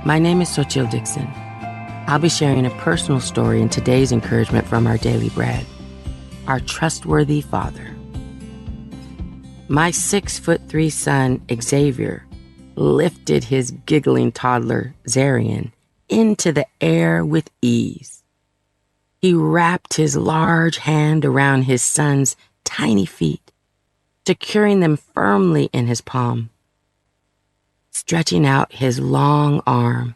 My name is Xochitl Dixon. I'll be sharing a personal story in today's encouragement from our daily bread, our trustworthy Father. My 6'3" son, Xavier, lifted his giggling toddler, Zarian, into the air with ease. He wrapped his large hand around his son's tiny feet, securing them firmly in his palm. Stretching out his long arm,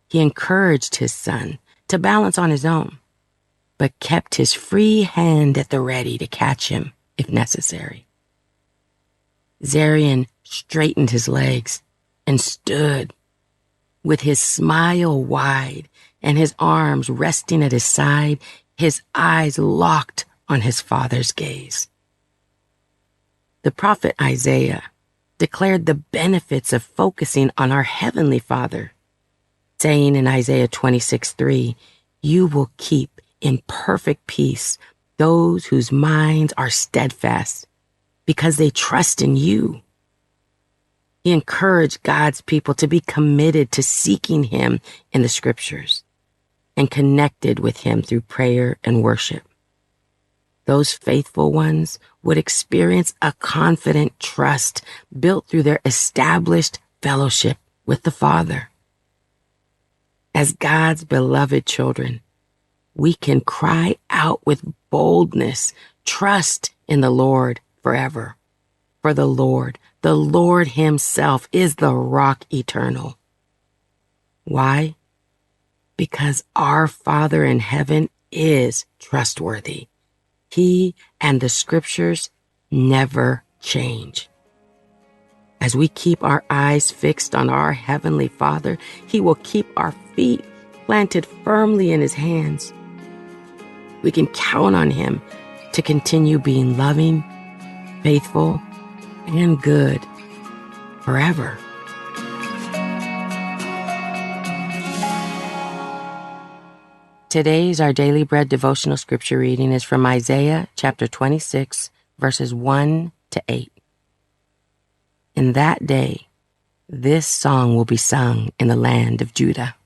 he encouraged his son to balance on his own, but kept his free hand at the ready to catch him if necessary. Zarian straightened his legs and stood with his smile wide and his arms resting at his side, his eyes locked on his father's gaze. The prophet Isaiah declared the benefits of focusing on our Heavenly Father, saying in Isaiah 26:3, "You will keep in perfect peace those whose minds are steadfast because they trust in you." He encouraged God's people to be committed to seeking Him in the Scriptures and connected with Him through prayer and worship. Those faithful ones would experience a confident trust built through their established fellowship with the Father. As God's beloved children, we can cry out with boldness, "Trust in the Lord forever." For the Lord Himself is the rock eternal. Why? Because our Father in heaven is trustworthy. He and the Scriptures never change. As we keep our eyes fixed on our Heavenly Father, He will keep our feet planted firmly in His hands. We can count on Him to continue being loving, faithful, and good forever. Today's Our Daily Bread devotional scripture reading is from Isaiah chapter 26, verses 1 to 8. In that day, this song will be sung in the land of Judah.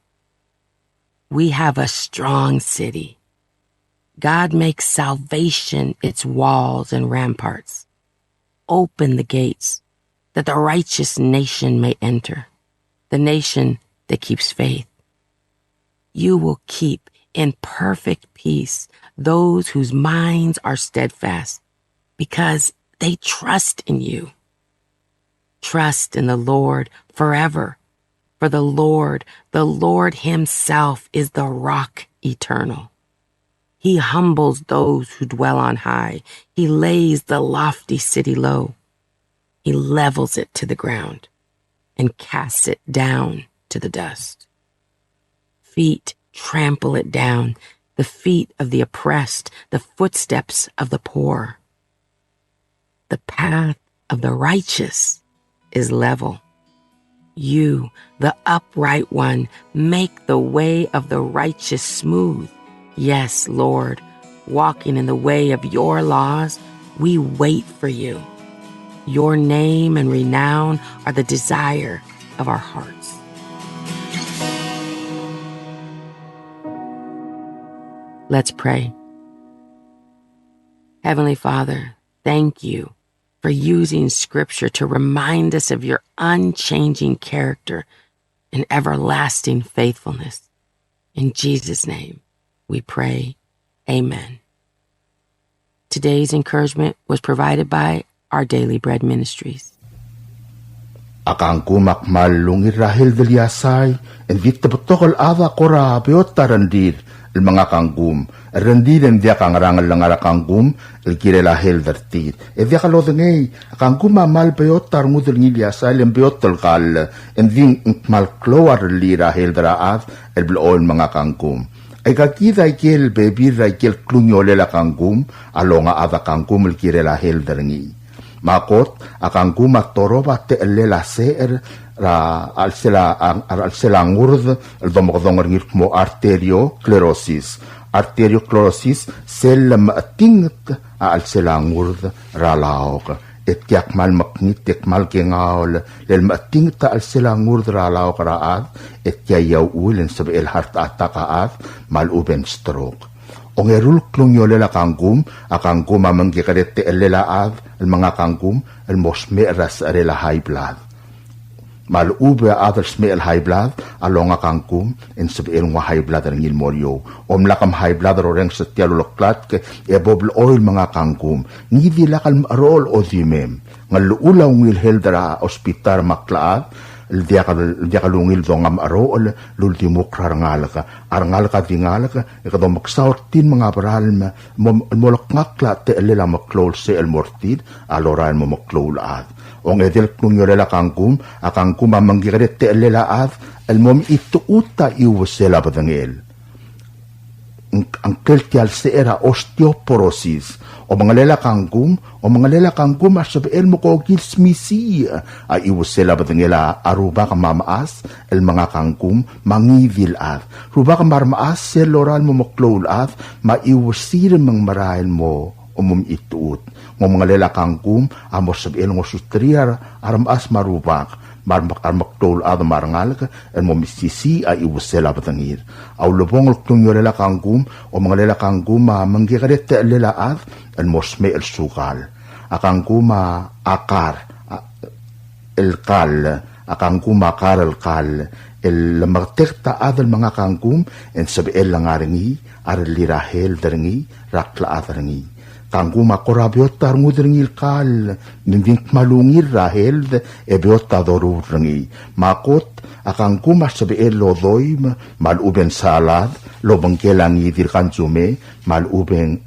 We have a strong city. God makes salvation its walls and ramparts. Open the gates, that the righteous nation may enter, the nation that keeps faith. You will keep in perfect peace those whose minds are steadfast, because they trust in you. Trust in the Lord forever, for the Lord Himself is the rock eternal. He humbles those who dwell on high. He lays the lofty city low. He levels it to the ground and casts it down to the dust. Feet trample it down, the feet of the oppressed, the footsteps of the poor. The path of the righteous is level. You, the upright one, make the way of the righteous smooth. Yes, Lord, walking in the way of your laws, we wait for you. Your name and renown are the desire of our hearts. Let's pray. Heavenly Father, thank you for using Scripture to remind us of your unchanging character and everlasting faithfulness. In Jesus' name, we pray. Amen. Today's encouragement was provided by Our Daily Bread Ministries. Akang kumakmal lungir rahil deliasay, en vita betokol ava kora beot tarandir, el mga kanggum, rendir en dia kang rangal langara kanggum, el kire lahil vertir. E dia kalodengay, akang kumamal beot tarngudel ngiliasay, en beot telkal, en ving mal kloar li rahil daraad, el bloon mga kanggum. Ay kakida ikel bebir ikel klunyole la kanggum, alonga ava kanggum el kire lahil darangi. Makot akang kumatoroba te elela seer ra al ngurd el domodongor ngirmo arteriosclerosis sel matingt al ngurd ra laog etiak mal makngit tek mal kengaol lel mating ta al sila ngurdra lao karaad etia yaw ulen sabi el hart atakaad mal uben stroke. Ong erul klung yolela kangum akangum amang gikadet te elelaad el mga kangum el mosme ras arela high blood. Mal ube others me el high blood alonga kangkum en sabi el nga high blood ang ilmolyo om lakam high blood roreng sa tialuloklat ke ebobl oil mga kangkum ngidi lakal marol o dimem ngalulaw ngil heldra ospital maklaad dia kalungil dongam arol lultimok arangalka dingalaka ikado maksautin mga baral molok ngakla te elela maklol se el mortid aloran mo maklolaad. Ong edel kung yolela kangkum, akangkum amanggiret te elelaad, el mom itu uta iwasela badangel. Ang keltial seera osteoporosis, o mga lela kangkum asabel mo ko gilsmisi, ay iwasela badangela aruba ka mamaas, el mga kangkum mangivilad. Ruba ka marmaas, seloral mo maklolad, maiwasir mang marahin mo, umum ituut. Ng mga lelakangkum, amos sabihin ng sustriar, armas marubak, marmaktol at marangal, at momisisi ay iwasela batangir. Aw lubong kung yung lelakangkum, o mga lelakangkum, manggikarit te lelaad, at mosme el sukal. Akangkum akar, el kal, akangkum akar el kal, el martekta adal mga kangkum, en sabihin lang aringi, arilirahel daringi, rakla adaringi. Kangkum akorabiot tarngudringil kal, ninding malungir rahel, ebiot tadorudringi. Makot, akangkum asabiel lodoy, maluben salad, lobang kelangi dirkansume, maluben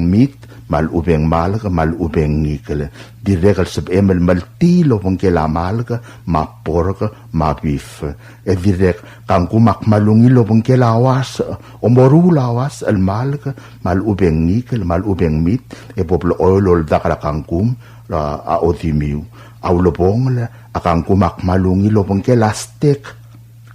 meat, malubeng malga, malubeng ngikele. Direkal sabemel malti lobang kelamalga, maporga, mabif. E direk kangkumak malungi lobang kelawas, omorulawas al malga, malubeng ngikele, malubeng meat, e boblo oilol dakala kangkum, aodimiu. Aulobong la, akangkumak malungi lobang kelastek,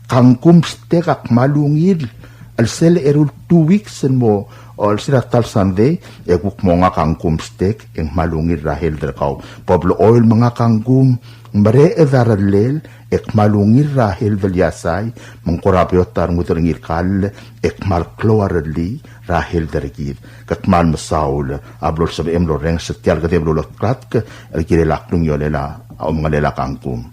kangkum stek ak malungil. Al sel erul 2 weeks mo, o sila tal Sunday, eguk mo nga kangkum steak, ang malungir rahel drakaw. Pablo oil mga kangkum, mare edaralel, ek malungir rahel dalyasay, mangkorabiot tarngutringir kal, ek malkloarali, rahel dargid. Katmal masaul, ablor sabi emlo reng setial gadeblo lotkrat, ergirelak nung yolela, o mga lela kangkum.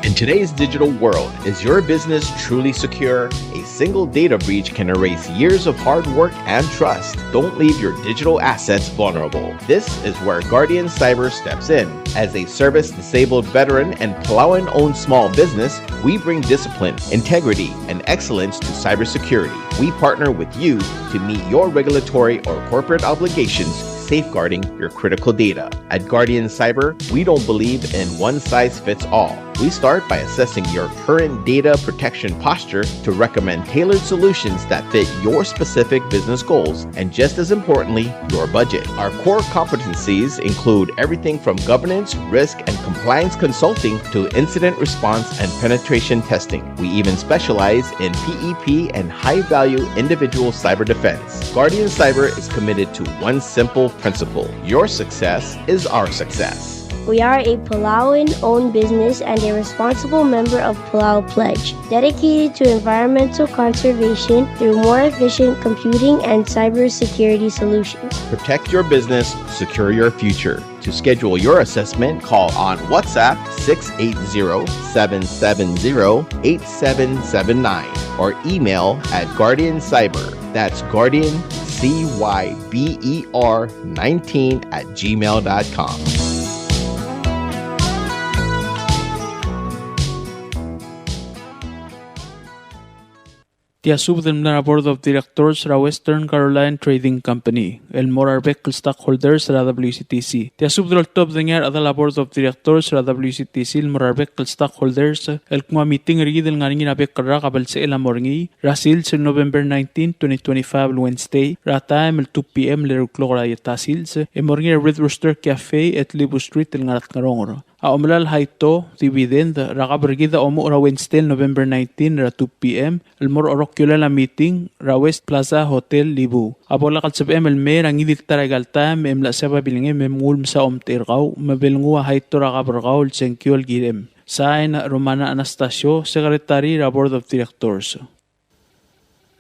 In today's digital world, is your business truly secure? A single data breach can erase years of hard work and trust. Don't leave your digital assets vulnerable. This is where Guardian Cyber steps in. As a service-disabled veteran and Palauan-owned small business, we bring discipline, integrity, and excellence to cybersecurity. We partner with you to meet your regulatory or corporate obligations, safeguarding your critical data. At Guardian Cyber, we don't believe in one-size-fits-all. We start by assessing your current data protection posture to recommend tailored solutions that fit your specific business goals and, just as importantly, your budget. Our core competencies include everything from governance, risk, and compliance consulting to incident response and penetration testing. We even specialize in PEP and high-value individual cyber defense. Guardian Cyber is committed to one simple principle: your success is our success. We are a Palauan-owned business and a responsible member of Palau Pledge, dedicated to environmental conservation through more efficient computing and cybersecurity solutions. Protect your business, secure your future. To schedule your assessment, call on WhatsApp 680-770-8779 or email at Guardian Cyber. That's Guardian, CYBER19 @gmail.com. Tiasub del Board of Directors sa Western Caroline Trading Company, el Morarbeck stockholders sa WCTC. Tiasub del top dengar adala Board of Directors sa WCTC, el Morarbeck stockholders, el kuma meeting rig del ngaringin abek karra kabal sa el amorngi, rasil sa November 19, 2025, Wednesday, ratime el 2 p.m. leruklo kara yatasils, el morngi Red Rooster Cafe at Libu Street el ngarat karongoro. Umlal haito dividend rakabrigida omo ra Wednesday November 19 ra 2 p.m. Elmor orokula la meeting ra West Plaza Hotel Libu. Abola kalsabem elmer ang idil taragaltam emla seba bilingem memulm sa omtirgaw mabilngua haito rakabrgaw tsenkyol girem. Sign Romana Anastasio, Secretary ra Board of Directors.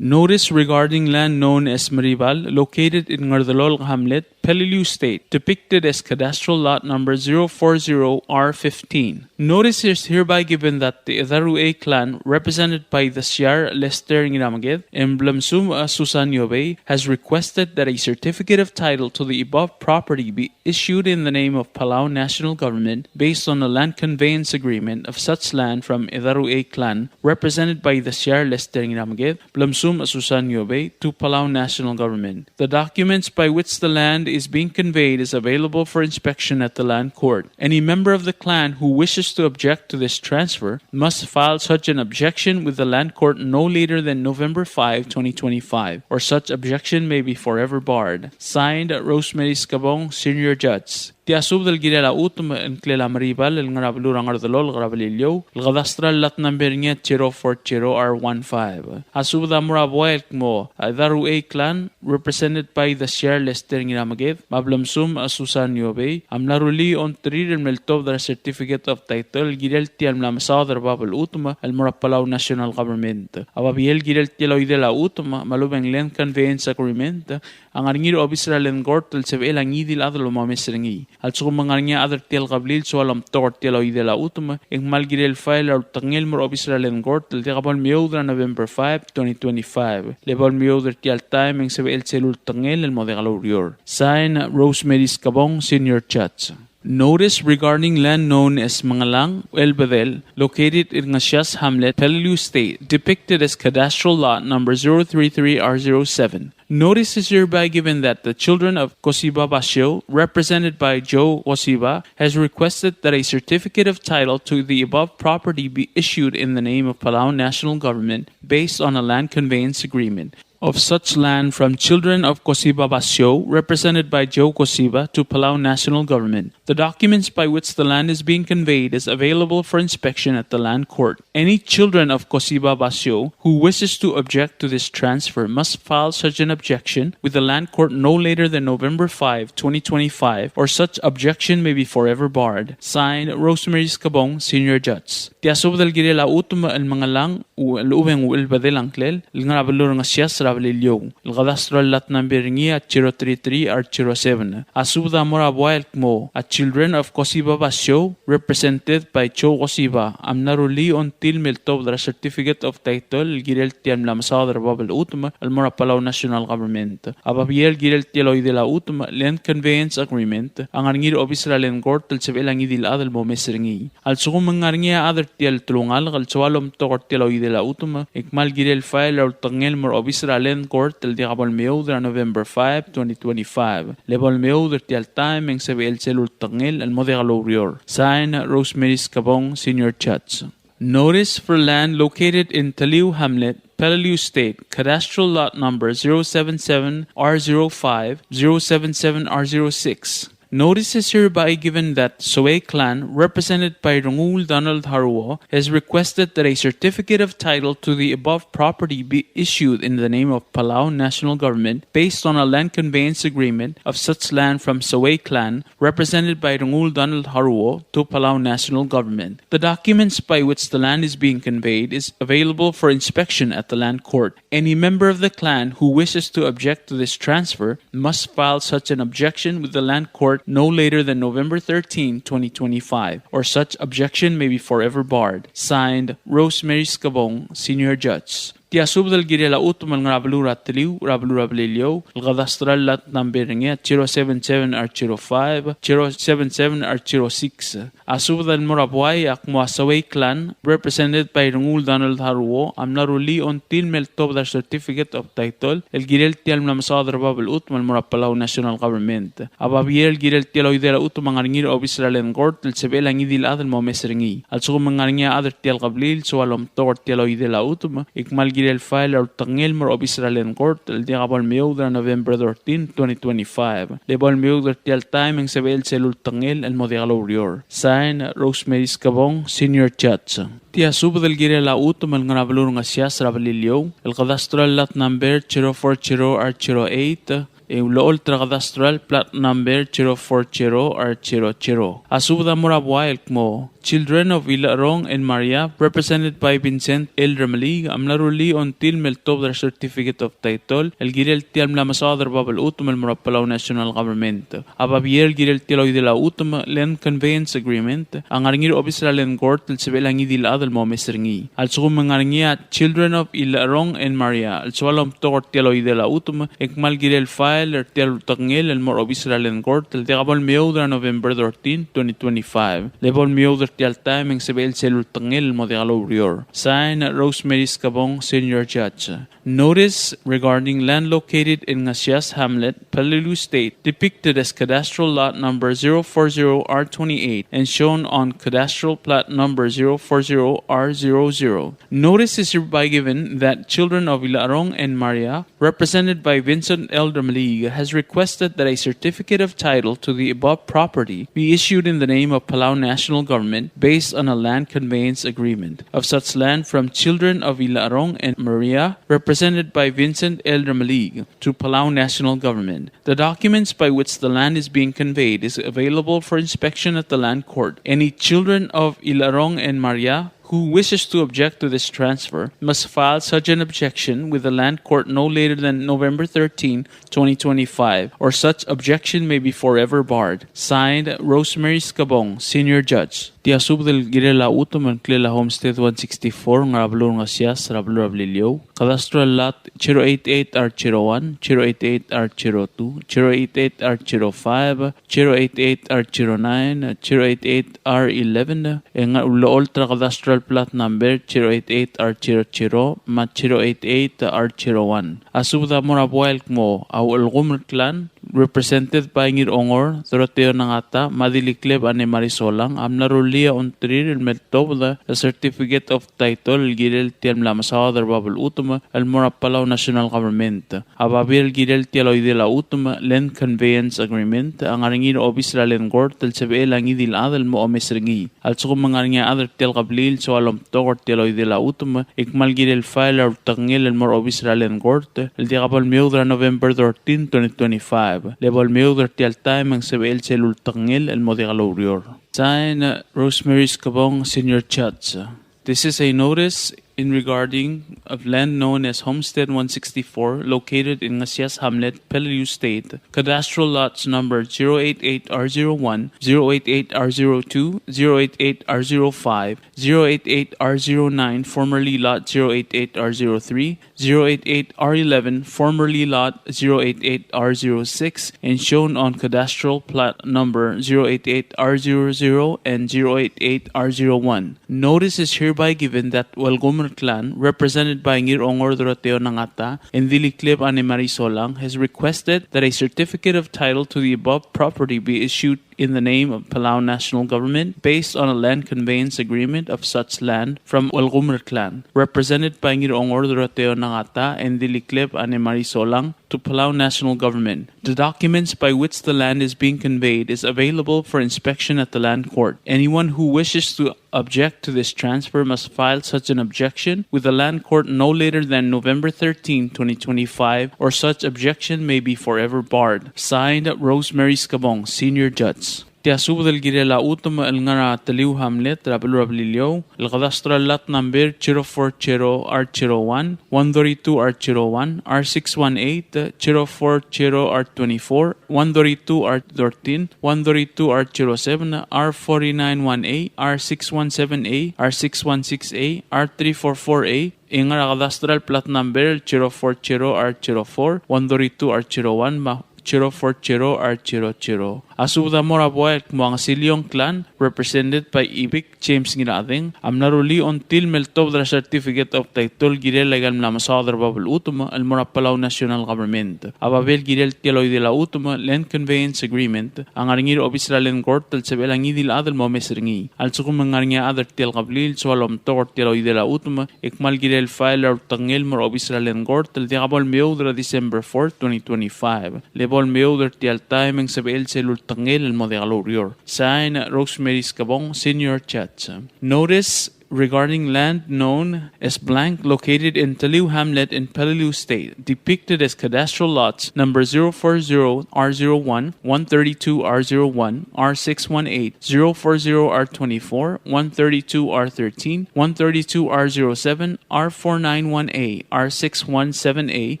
Notice regarding land known as Maribal, located in Ngardalol Hamlet, Peleliu State, depicted as cadastral lot number 040R15. Notice is hereby given that the Idarue clan, represented by the Siar Lester Nginamaged and Blamsum Susan Yobe, has requested that a certificate of title to the above property be issued in the name of Palauan National Government based on a land conveyance agreement of such land from Idarue clan, represented by the Siar Lester Nginamaged, Blamsum Susan Yobe, to Palauan National Government. The documents by which the land is being conveyed is available for inspection at the land court. Any member of the clan who wishes to object to this transfer must file such an objection with the land court no later than November 5, 2025, or such objection may be forever barred. Signed, Rosemary Scabong, Senior Judge. Tiasub del Girela Utum and Clela Maribal, El Ngarabulurang Ardolol, Grabalilio, El Gadastral Lat number 040R15. Asub da Muraboel Mo, Daru A clan, represented by the Siar Lester Ngiramaged, Mablamsum Susan Yobe, Amlaruli on Trir and Meltov the certificate of title, Girel Tiam Lamsadar Babel Utuma, El Murapalau National Government. Ababiel Girel Tiloy de la Utuma, Malubeng Land Conveyance Agreement, ang aringir obisra len gortel sebe lang idil adlo mamesrengi al so mangarnya adar tel qablil so alam tor tel oidela utma ing malgirel file or tangel mor obisra len gortel de qabol miodra November 5 2025 lebol miodra tel time ing sebe el celul tangel el modegalorior sign Rosemary Scabong Senior Judge. Notice regarding land known as Mangalang, El Bedel, located in Ngasias Hamlet, Peleliu State, depicted as cadastral lot number 033R07. Notice is hereby given that the children of Cosiba Basio, represented by Joe Cosiba, has requested that a certificate of title to the above property be issued in the name of Palauan National Government based on a land conveyance agreement of such land from children of Cosiba Basio, represented by Joe Cosiba, to Palauan National Government. The documents by which the land is being conveyed is available for inspection at the land court. Any children of Cosiba Basio who wishes to object to this transfer must file such an objection with the land court no later than November 5, 2025, or such objection may be forever barred. Signed, Rosemary Scabong, Senior Judge. Tiasob del Girela Utuma el Mangalang u el Ubeng u el Badel Anklel, el Ngarabalur Ngasias Rabalilio, el Gadastral Lat number 033R07. Asubda Mora Boel Mo, a children of Cosiba Basio, represented by Joe Cosiba, Amnaruli on Tilmeltov the certificate of title, el Girel Tiam Lamsadar Babel Utuma, el Mora Palau National Government. Ababiel Girel Tialoy de la Utuma, Land Conveyance Agreement, ang arngir obisra len court, el Sebelang idil adel bomesringi. Al sugum mangarngia other tiel tulungal, al sualom tokor tialoy de la Utuma, ikmal Girel file or tangel mor obisra len court, el diabol meudra November 5, 2025. Lebol meudra tial time, ang sebe el celul tangel, el modegalorior. Sign, Rosemary Scabong, Senior Judge. Notice for land located in Taliu Hamlet, Peleliu State, cadastral lot number 077R05, 077R06. Notice is hereby given that Soe clan, represented by Rangul Donald Haruo, has requested that a certificate of title to the above property be issued in the name of Palauan National Government based on a land conveyance agreement of such land from Soe clan, represented by Rangul Donald Haruo, to Palauan National Government. The documents by which the land is being conveyed is available for inspection at the land court. Any member of the clan who wishes to object to this transfer must file such an objection with the land court no later than November 13, 2025, or such objection may be forever barred. Signed, Rosemary Scabong, Senior Judge. Tiasub del Girela Utum al Rabalura Tiliu, Rabalura Belilio, el Gadastral Lat number 077R05, 077R06. Asub del Morabuay Akmuasaway clan, represented by Rangul Donald Haruo, Amnaruli on Tilmel Tobdar certificate of title, el Girel Tial Namsadar Babel Utum al Morapalau National Government. Ababiel Girel Tialoy de la Utum Mangarnir of Israel and Gort, el Sebelang idil adel Momesringi. Al Sugum Mangarnia other Tial Gablil, so alom Tor Tialoy de la Utum, Ikmal girel file or tangil mor of Israel court el dia kabal miudra November 13, 2025. Lebal miudra tial time ang sabel selul tangil el modialo urior. Sign Rosemary Scabong, Senior Judge. Tia sub del girel la utum el nganabalur nga siyas rabalilyo el cadastral lat number 040R08 Lool Cadastral Plat Number 040R00. Asubda Morabwa Elkmo. Children of Ilarong and Maria, represented by Vincent L. Ramali, amlaruli until meltob their certificate of title, el girel tiam la masadar babal utum el Palauan National Government. Ababier girel tiloy de la utum land conveyance agreement, ang aringir of Israel and court el sebelangi dilad el momesringi. Also mangaringia Children of Ilarong and Maria, el swalom tokor tiloy de la utum, ekmal girel file er tial tangel el mor of Israel and court el tegabal meudra November 13, 2025. Lebol meudra tial time ang sebel selul tangil modelo urior. Sign Rosemary Scabong, Senior Judge. Notice regarding land located in Ngasias Hamlet, Palauan State, depicted as cadastral lot number 040R28 and shown on cadastral plat number 040R00. Notice is hereby given that Children of Ilarong and Maria, represented by Vincent L. Ramaliga, has requested that a certificate of title to the above property be issued in the name of Palauan National Government based on a land conveyance agreement of such land from Children of Ilarong and Maria, represented by Vincent L. Ramalig, to Palauan National Government. The documents by which the land is being conveyed is available for inspection at the land court. Any Children of Ilarong and Maria who wishes to object to this transfer must file such an objection with the land court no later than November 13, 2025, or such objection may be forever barred. Signed, Rosemary Scabong, Senior Judge. Tiasub del girela utom ang Klela Homestead 164 ng Rablur ng Asyas, Rablur Ablilyo. Cadastral lot 088R01, 088R02, 088R05, 088R09, 088R11, ang ultra cadastral plot number 088R00, mat 088R01. Asubda mo na buwelk mo, aw ulgumr clan, represented by ngir ongor, Doroteo Nangata, Madilikleb ane Marisolang, amnarulia untrir el meltobda, a certificate of title, el girel tiam la masawadar babal utuma, el mora Palauan National Government. Ababir el girel tialoy de la utuma, land conveyance agreement, ang aringir of Israel and court, el sebe lang idil adal mo o mesringi. Also kung mga aringa adal tel kablil, so alam tokor tialoy de la utuma, ikmal girel file or tangil el mora of Israel and court, el diakabal miudra November 13, 2025. Level miudra tial time ang sebe el selul tangil el modegalo urior. Sign Rosemary Scabong, Senior Judge. This is a notice in regarding of land known as Homestead 164 located in Ngasias Hamlet, Palauan State. Cadastral lots number 088R01, 088R02, 088R05, 088R09, formerly lot 088R03, 088R11, formerly lot 088R06, and shown on cadastral plat number 088R00 and 088R01. Notice is hereby given that Walgomer clan, represented by Ngir Ongor Doroteo Nangata and Dilikleb ane Marisolang, has requested that a certificate of title to the above property be issued in the name of Palauan National Government based on a land conveyance agreement of such land from Walgomer clan, represented by Ngir Ongor Doroteo Nangata and Dilikleb ane Marisolang, to Palauan National Government. The documents by which the land is being conveyed is available for inspection at the land court. Anyone who wishes to object to this transfer must file such an objection with the land court no later than November 13, 2025, or such objection may be forever barred. Signed, Rosemary Scabong, Senior Judge. Tiasub del girela utum el ngara taliw Hamlet, Rablur Ablilyo, el cadastral lot number 040R01, 132R01, R618, 040R24, 132R13, 132R07, R4918, R617A, R616A, R344A, Ingar cadastral plat number 040R04, 132R01, 040R00. Asuda morabuek mga silyong clan represented by Ibik James Ginading amnaruli until meltob the certificate of title girel legal na masadar babel utuma al mora Palau National Government. Ababel girel tialoy de la utuma land conveyance agreement ang aringir obisra land court tal sebel ang idil adal mo mesringi. Al sukum mangarnya other tial qablil swalom tor tialoy de la utuma ikmal girel file or tangel mora obisra land court tal diabol meudra December 4, 2025. Lebol meudra tial timing sebel selul tangel el modegalorior. Sign Rosemary Scabong, Senior Judge. Notice regarding land known as blank located in Taliu Hamlet in Peleliu State, depicted as cadastral lots number 040R01, 132R01, R618, 040R24, 132R13, 132R07, R491A, R617A,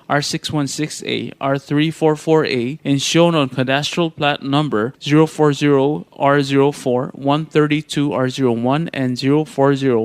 R616A, R344A, and shown on cadastral plat number 040R04, 132R01, and 040R00.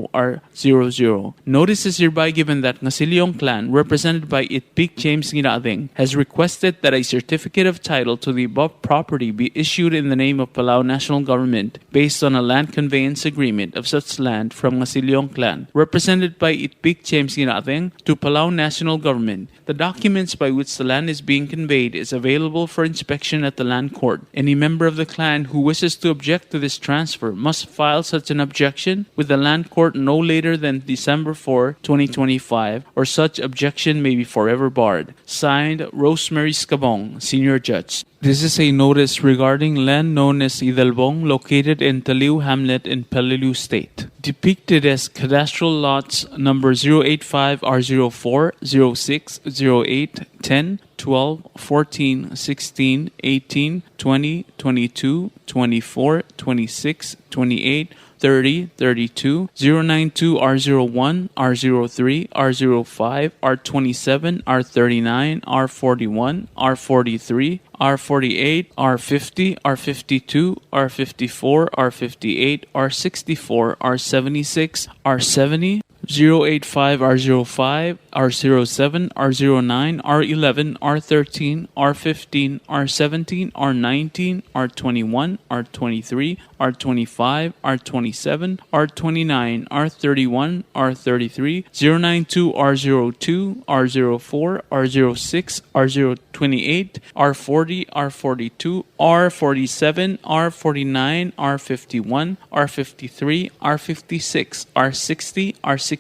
Notice is hereby given that Ngasilyong clan, represented by Itpik James Ginading, has requested that a certificate of title to the above property be issued in the name of Palau National Government based on a land conveyance agreement of such land from Ngasilyong clan, represented by Itpik James Ginading, to Palau National Government. The documents by which the land is being conveyed is available for inspection at the land court. Any member of the clan who wishes to object to this transfer must file such an objection with the land court no later than December 4, 2025, or such objection may be forever barred. Signed, Rosemary Scabong, Senior Judge. This is a notice regarding land known as Idalbong, located in Taliu Hamlet in Peleliu State, depicted as cadastral lots number 085R04, 06, 08, 10, 12, 14, 16, 18, 20, 22, 24, 26, 28, 30, 32, 092, R01, R03, R05, R27, R39, R41, R43, R48, R50, R52, R54, R58, R64, R76, R70, 085, R05, R07, R09, R11, R13, R15, R17, R19, R21, R23, R25, R27, R29, R31, R33, 092, R02, R04, R06, R028, R40, R42, R47, R49, R51, R53, R56, R60, R66,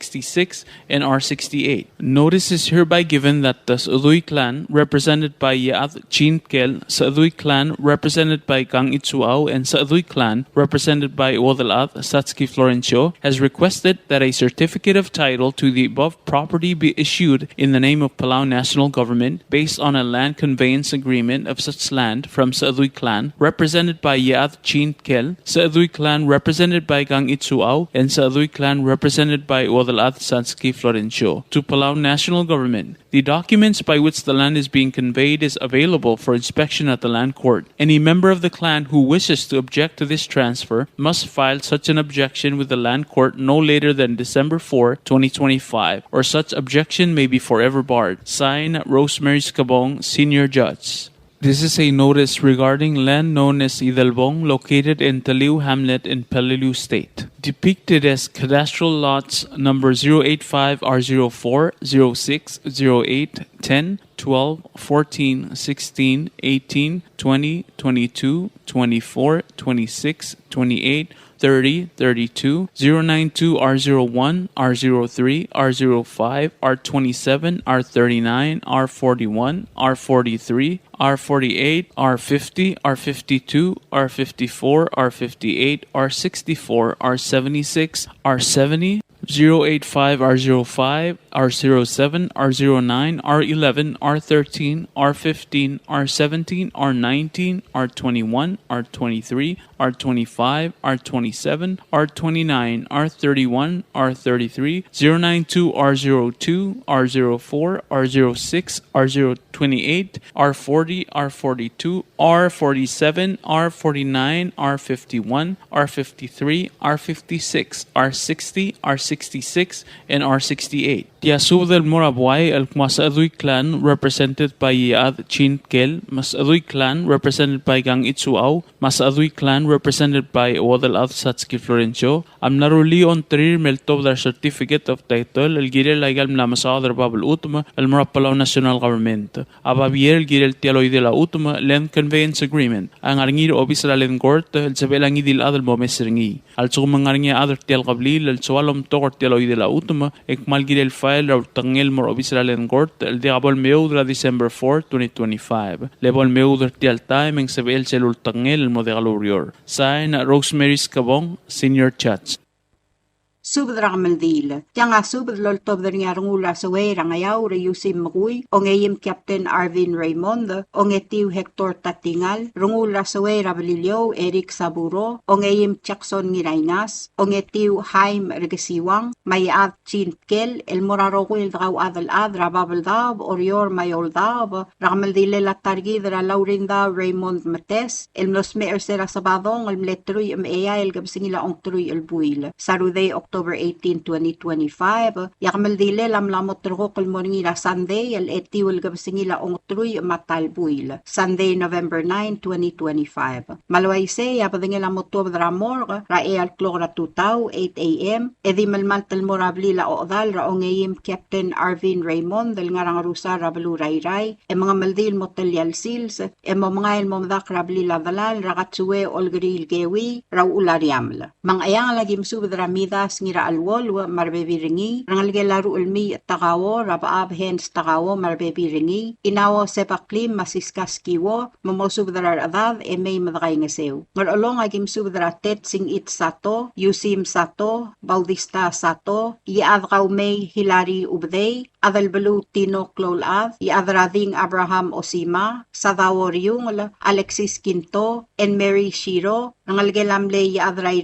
and R68. Notice is hereby given that the Sa'Uduy clan, represented by Yaat Chinkel, Sa'Uduy clan, represented by Gang Itsuao, and Sa'Uduy clan, represented by Wadalat Satsuki Florencio, has requested that a certificate of title to the above property be issued in the name of Palau National Government based on a land conveyance agreement of such land from Sa'Uduy clan, represented by Yaat Chinkel, Sa'Uduy clan, represented by Gang Itsuao, and Sa'Uduy clan, represented by Wadalat Satsuki Florencio, to Palau National Government. The documents by which the land is being conveyed is available for inspection at the land court. Any member of the clan who wishes to object to this transfer must file such an objection with the land court no later than December 4, 2025, or such objection may be forever barred. Signed, Rosemary Scabong, Senior Judge. This is a notice regarding land known as Idalbong, located in Taliu Hamlet in Peleliu State, depicted as cadastral lots number 085R04, 06, 08, 10, 12, 14, 16, 18, 20, 22, 24, 26, 28, 30, 32, 092, R01, R03, R05, R27, R39, R41, R43, R48, R50, R52, R54, R58, R64, R76, R70, 085, R05, R07, R09, R11, R13, R15, R17, R19, R21, R23, R25, R27, R29, R31, R33, 092, R02, R04, R06, R028, R40, R42, R47, R49, R51, R53, R56, R60, R66, and R68. Tiasub del Morabuay, el Masadui clan, represented by Yad Chin Kel, Masadui clan, represented by Gang Itsuau, Masadui clan, represented by Wadal Ad Satski Florencio, Amnaruli on Trir Meltov their certificate of title, el Girel Aigal Mlamasadar Babel Utma, el Palauan National Government, Ababier el Girel Tialoy de la Utma, Land Conveyance Agreement, ang Arngir Obisra Len Court, el Sabelangi dil Adel Momesringi, al Sumangarnia Adar Tial Gablil, el Sualom Togor Tialoy de la Utma, Ekmal Girel File, el Tangel Mor Obisra Len Court, el Diabol Meudra December 4, 2025, Lebol Meudra Tial Time, en Sebel Celul Tangel, el Modegalurior, Sign Rosemary Scabong, Senior Chats. Subdragmaldil. Tianga subdlol tobdringar ngula sawera ngayaw reyusim magui, o ngayim Captain Arvin Raymond, o ngetiu Hector Tatingal, rungula sawera balilyo Eric Saburo, o ngayim Jackson Ngirainas, o ngetiu Haim Regesiwang, mayat Chintkel, el morarogwil draw adal adra babaldab, orior mayoldab, ragmaldile latargidra Laurinda Raymond Mates, el mlosme ersera sabadong, el mletrui ea el gabsingila ongtrui el buil. Saruday October 18, 2025, yakmaldile lamlamot trukol morngira Sunday, el etiwil gabsingila ongtrui matalbuil. Sunday, November 9, 2025. Malwaise, yapadingila motob dramor, rae al klora tutaw, 8 a.m., edi malmaltal morablila oodal, raongayim Captain Arvin Raymond, del ngarang rusa rablu rayray, e mga maldil motalyal sils, e mga ilmomdak rablila dalal, rakatsue olgril gewi, raw ulariamla. Mang ayang lagim subdra midas ngira alwol marbebiringi rangalge laru ulmi takawo rabaab hens takawo marbebiringi inawo sepaklim masiskas kiwo momosubdrar adad may madakay ngasew ngarolong agim subdra tet sing it sato yusim sato baudista sato iad may hilari ubdey adalbalu tino klolad iadrading Abraham Osima sadaworiung Alexis Quinto and Mary Shiro rangalge lamle iadray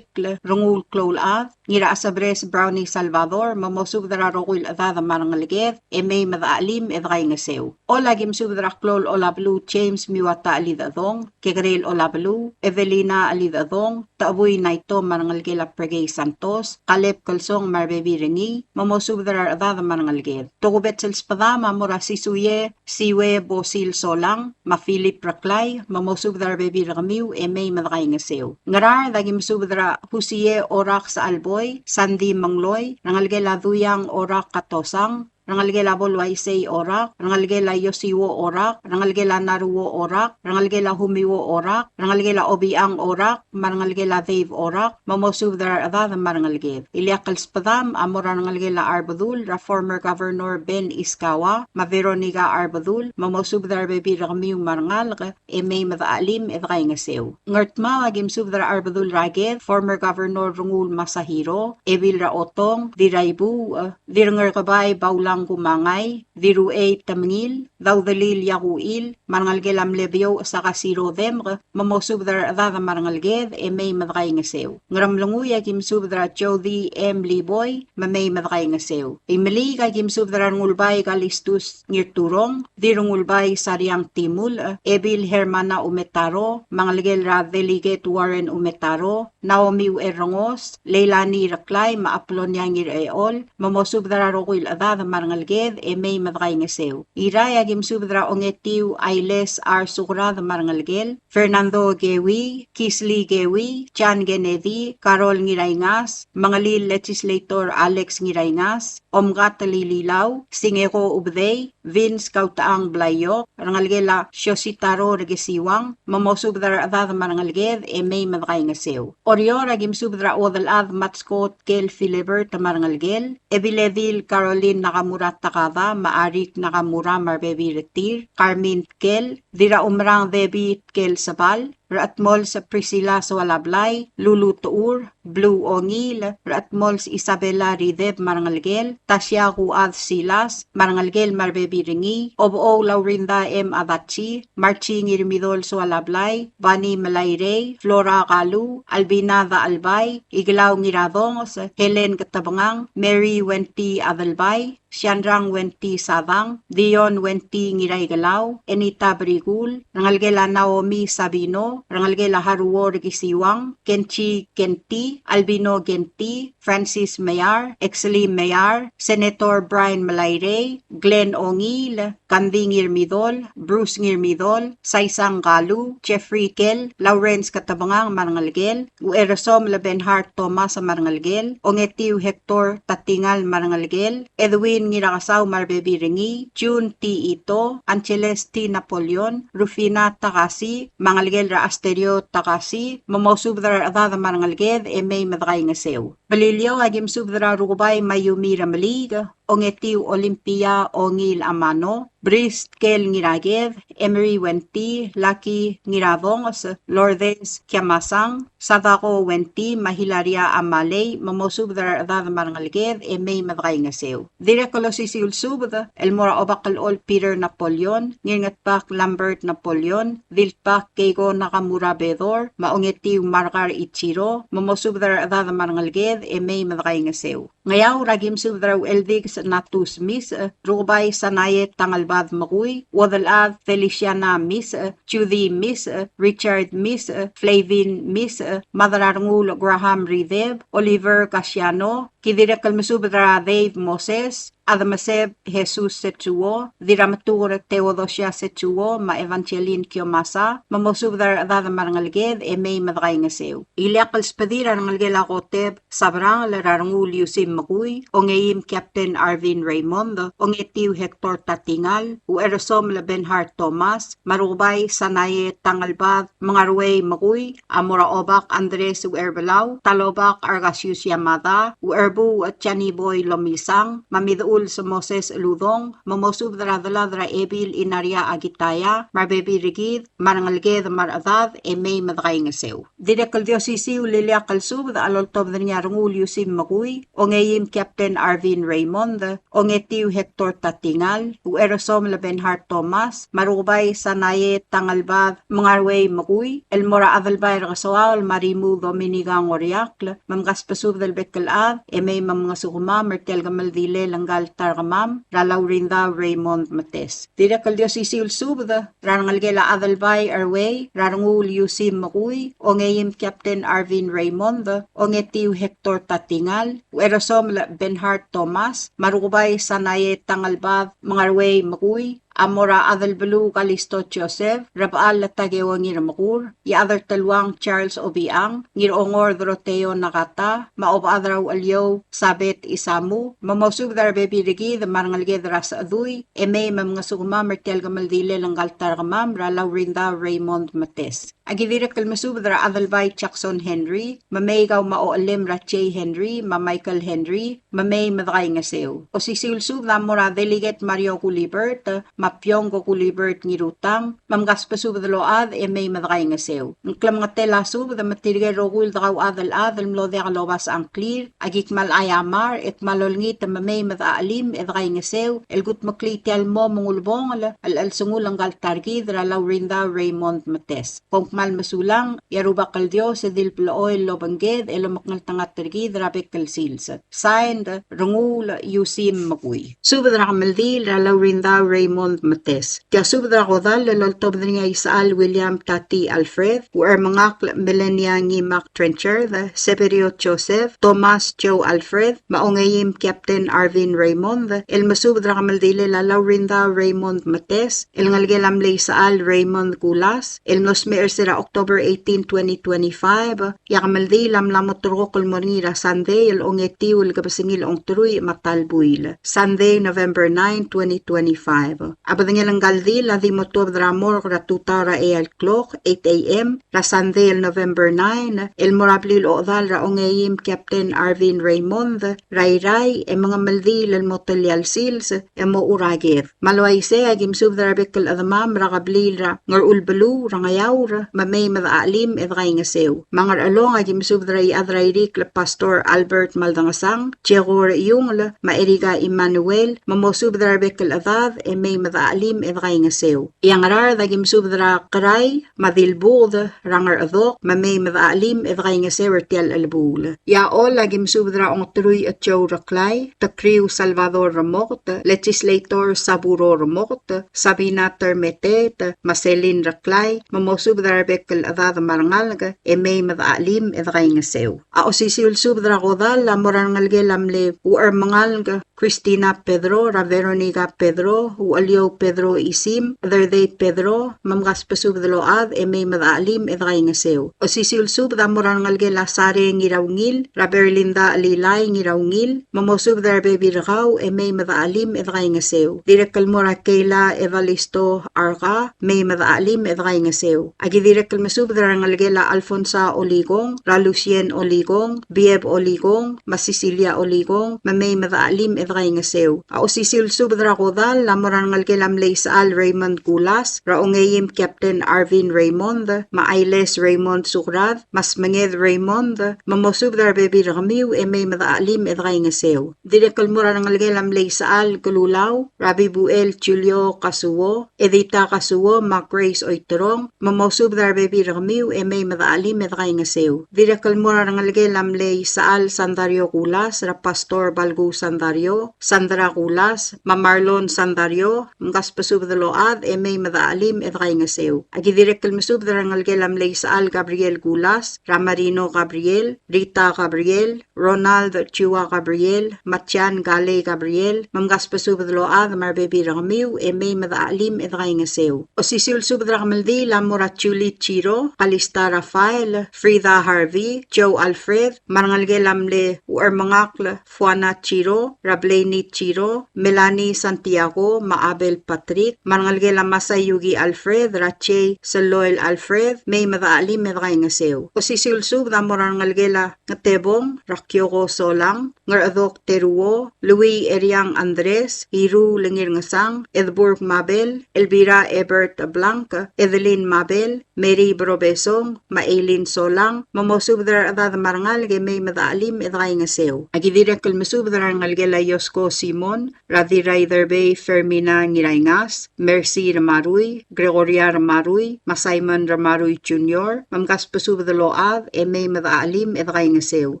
rungul klolad ngira asabres Brownie Salvador mamosubdra rokul adada marangalged may madaalim edray ngasew o lagim subdra klol olablu James Miwata alidadong kegrel olablu Evelina alidadong taabuy naito marangalgela Pregay Santos Caleb Kalsong marbebiringi mamosubdra adada marangalged tugubet selspadama mora sisuye siwe bosil solang ma Philip Raklay mamosubdra bebiramiw may madakay ngasew ngarar lagim subdra husiye orak sa alboy Sandy Mangloy, rangalgela Duyang Orak Katosang, rangalgela Bolwaisay Orak, rangalgela Yosiwo Orak, rangalgela Naruwo Orak, rangalgela Humiwo Orak, rangalgela Obiang Orak, marangalgela Dave Orak, mamosubdar adad marangalged. Iliakal spadam amora rangalgela Arbadul, ra former Governor Ben Iskawa, ma Veronica Arbadul, mamosubdar bebiramiw marangalg, may madaalim edray ngasew. Ngartma agim subdar Arbadul Raged, former Governor Rungul Masahiro, Evil Raotong, Diraybu, Dirangar Kabay Baulang Gumangay, Diruay Tamngil, Daudalil Yakuil, Marangalgelam Lebyo sa Kasiro Demr, mamosubdar adada marangalged, may madakay ngasew. Ngaramlunguy agim subdra Jody M. Liboy, may madakay ngasew. Imali agim subdra ngulbay Kalistus Ngirturong, Dirungulbay Sariang Timul, Ebil Hermana Umetaro, Mangalgel Ra Delegate Warren Umetaro, Naomi Erongos, Leilani Raklay, Maaplon Yangir Eol, mamosubdra Rokuil adada marangalged, may madakay ngasew. Iray agim subdra ongetiu Ailes R. Sukrad marangalgel, Fernando Gewi, Kisli Gewi, Chan Genedi, Carol Ngirayngas, Mangalil Legislator Alex Ngirayngas, Omgat Lililaw, Singeko Ubdey, Vince Kautaang Blayok, rangalgela Shositaro Regesiwang, mamosubdra adad marangalged, may madakay ngasew. Orior agim subdra odalad Matskot Kel Filibert marangalgel, Ebiledil Caroline Nakamura Takada, Maarik Nakamura Marbebiretir, Carmen Kel, Dira Umrang Debit Kel Sabal, Ratmol sa Priscilla Swalablay, Lulu Tuur, Blue Ongil, Ratmol sa Isabella Rideb Marangalgel, Tasya Kuad Silas, Marangalgel Marbebiringi, Obo Laurinda M. Adachi, Marchi Ngirmidol Swalablay, Bani Malayre, Flora Kalu, Albina Da Albay, Iglaw Ngiradong, Helen Katabangang, Mary Wenti Adalbay, Siandrang wenti Savang, Dion wenti Ngiray Galaw, Enita Brigul, Rangalgela Naomi Sabino, Rangalgela Haruo Regisiwang, Kenchi Genti, Albino Genti, Francis Mayar, Exley Mayar, Senator Brian Malayre, Glenn Ongil, Kandi Ngirmidol, Bruce Ngirmidol, Saisang Galu, Jeffrey Kel, Lawrence Katabangang Marangalgel, Uerasom Labenhart Thomas Marangalgel, Ongetiu Hector Tatingal Marangalgel, Edwin Ngirakasaw Marbebi Ringi, June T. Ito, Angeles T. Napoleon, Rufina Takasi, Mangalgel Ra Asterio Takasi, Mamosubdra Adada Marangalged, May Madray Ngasew. Balilyo agim subdra Rubay Mayumi Ramaliga, Ongetiu Olympia Ongil Amano, Brist Kel Ngiraged, Emery Wenti, Lucky Ngiravongos, Lourdes Kiamasang, Sadako Wenti, Mahilaria Amalay, Mamosubdra Adada Marangalged, May Madray Ngasew. Direkolosisil subda, El Mora Obakal Ol Peter Napoleon, Ngirngatpak Lambert Napoleon, Vilpak Keigo Nakamura Bedor, Maongetiu Margar Ichiro, Mamosubdra Adada Marangalged, May Madray Ngasew. Ngayaw ragim subdra Eldigs Natus Miss, Rubay Sanaye Tangalbad Maguy, Wadalad Feliciana Miss, Judy Miss, Richard Miss, Flavin Miss, Madarangul Graham Rideb, Oliver Casiano, Kidirakal Masubdra Dave Moses, Adamaseb Jesus Sechuo, Diramatur Teodosia Sechuo, Ma Evangeline Kiomasa, Mamosubdar Adada Marangalged, May Madray Ngasew. Iliakal Spadira Rangalgela Koteb, Sabrang Larangul Yusim Maguy, Ongeim Captain Arvin Raymond, Ongetiu Hector Tatingal, Uerasom Labenhart Thomas, Marubay Sanaye Tangalbad, Mangarway Maguy, Amora Obak Andres Uerbalaw, Talobak Argasius Yamada, Uerbu at Chaniboy Lomisang, Mamidu sa Moses Ludong, Mamosubdra Daladra Ebil Inaria Agitaya, Marbebi Rigid, Marangalged Maradad, May Madray Ngasew. Direkal Diosisiw Lilia Kalsub, the Aloltob the Nyarangul Yusim Magui, Ongeyim Captain Arvin Raymond, Ongetiu Hector Tatingal, Uerasom Labenhart Thomas, Marubay Sanaye Tangalbad, Mangarway Magui, El Mora Adalbay Rasoal, Marimu Dominigang Oriakl, Mamgaspasub del Bekalad, May Mamngasuguma, Mertel Gamaldile Langal Targamam, Ralaurinda Raymond Mates. Direkal Diosisiul Subda, Rangalgela Adalbay Arway, Rangul Yusim Maguy, Ongeyim Captain Arvin Raymond, Ongetiu Hector Tatingal, Uerasom Benhart Thomas, Marubay Sanaye Tangalbad, Mangarway Maguy, Amora Adalbalu Kalisto Joseph, Rabal Latagewa Ngiramakur, Yadar Talwang Charles Obiang, Ngirongor Doroteo Nakata, Maob Adraw Alyo, Sabet Isamu, Mamosubdar Bebi Rigi, the Marangalged Ras Aduy, May Mamngasugma, Mertel Gamaldile Langal Targamam, Ralaurinda Raymond Mates. Agidirak Kalmasubdra Adalbay Jackson Henry, Mamay Gaw Maoalim Rache Henry, Michael Henry, Mamay Madray Ngasew. O Sisil Subda Mora Delegate Mario Culibert, Mapyong ko Culibert Ngirutang, Mamgaspasubdaload, May Madray Ngasew. Ngklam nga tela subda matirge rogul daw adal mlode kalobas ang clear, agikmal ayamar, et malolngit Mamay Madaalim, Edray Ngasew, Elgut Maklitial mo mungulbong, al-sungul ang galtargid, Ralaurinda Raymond Mates. Mal masulang, yaruba kaldio sa dilploy lobangged, elomaknal tangat tergid, rabek kalsils. Signed, Rungul Yusim Maguy. Subadra Kamaldil, Ralaurinda Raymond Mates. Kaya subadra kodal, laloltob na niya Isaal William Tati Alfred, uer mangak Melania Ngimak Trencher, Severio Joseph, Thomas Joe Alfred, maongayim Captain Arvin Raymond, el masubadra Kamaldil, Lalaurinda Raymond Mates, el ngalgelam lay Isaal Raymond Gulas, el nosmer sira October 18, 2025, yakamaldi lamlamot turokol monira Sunday, el ongetiul kapasingil ong turuy matalbuil. Sunday, November 9, 2025. Abadangil ang galdi, la di motor dramor ratutara al clock, 8 a.m. La Sunday, November 9, el morablil oodal ra ongeyim Captain Arvin Raymond, ray, e mga maldi lal motolyal sils, e mo uragir. Malway se, agim subdarabikal adamam, rakablil ra, ngar ulbalu, rangayawra, Mamay Madaalim Edray Ngasew. Mangar along agim subdray adrayrik la Pastor Albert Maldangasang, Chegor Yung la Maeriga Emmanuel, Mamosubdra Bekal Adad, May madaalim edray nga sew. Iyang rar dagim subdra karay madilbud rangar adok mamay madaalim edray nga sew ertial albul. Yaol lagim subdra ong truy at chow raklay takriw Salvador Ramot legislator Saburo Ramot Sabina Termetet Maselin raklay mamosubdra bekal adad marangalga may madaalim edray nga sew. Sisil subdra kodal la morangalge lamle uar mangalga Cristina Pedro, Ra Veronica Pedro, Ualio Pedro Isim, Otherday Pedro, Mamgas Pasubdaload, may madaalim edray nga sew. Sisil subda morangalge la sare ngiraungil, Ra Berlinda Alilay ngiraungil, mamosubdra bebirgaw, may madaalim edray nga sew. Direkal mora Kayla Evalisto Arca, may madaalim edray nga sew. Agi direkal masubdra ngalge la Alfonsa Oligong, Ra Lucien Oligong, Bieb Oligong, Masisilia Oligong, mamay madaalim edray nga sew. Sisil subdra kodal la morangal ke lamlay saal Raymond Kulas, raongayim Captain Arvin Raymond, Maailes Raymond Sukrad, mas manged Raymond, mamosubdra bebi ramiw may madaalim edray nga sew. Direkal morangal ke lamlay saal Kululaw, Rabi Buel Julio Kasuwo, Edita Kasuwo, Macrace Oitorong, mamosubdra bebi ramiw may madaalim edray nga sew. Direkal morangal ke lamlay saal Sandario Kulas, Ra Pastor Balgo Sandario, Sandra Kulas, Mamarlon Sandario, Mgas Pasubdaload, may madaalim edray nga sew. Agi direkal masubdra ngalge lamlay saal Gabriel Kulas, Ramarino Gabriel, Rita Gabriel, Ronald Chua Gabriel, Matian Gale Gabriel, Mamgas Pasubdaload, Marbebi Ramiw, may madaalim edray nga sew. Sisil subdra kamaldi lamura Chuli Chiro, Kalista Rafael, Frida Harvey, Joe Alfred, marangalge lamle Uarmangakl, Fuana Chiro, Rableni Chiro, Melanie Santiago, Maabel Patrick, marangalge lamasa Yugi Alfred, Rache Saloel Alfred, may madaalim edray nga sew. Sisil subda morangalge la Tebong, Rakyoko Solang, Ngaradok Teruo, Louis Eriang Andres, Hiru Lingir Ngasang, Edburg Mabel, Elvira Ebert Blanca, Evelyn Mabel, Mary Brobesong, Maylin Solang, mamosubdra adad marangalge may madaalim edray nga sew. Agidirekal masubdra ngalge la Yosko Simon, Ravi Raiderbay Fermina Ngirayngas, Mercy Ramaruy, Gregoria Ramaruy, Masayman Ramaruy Jr., Mamgas Pasubdaload, may madaalim edray nga sew.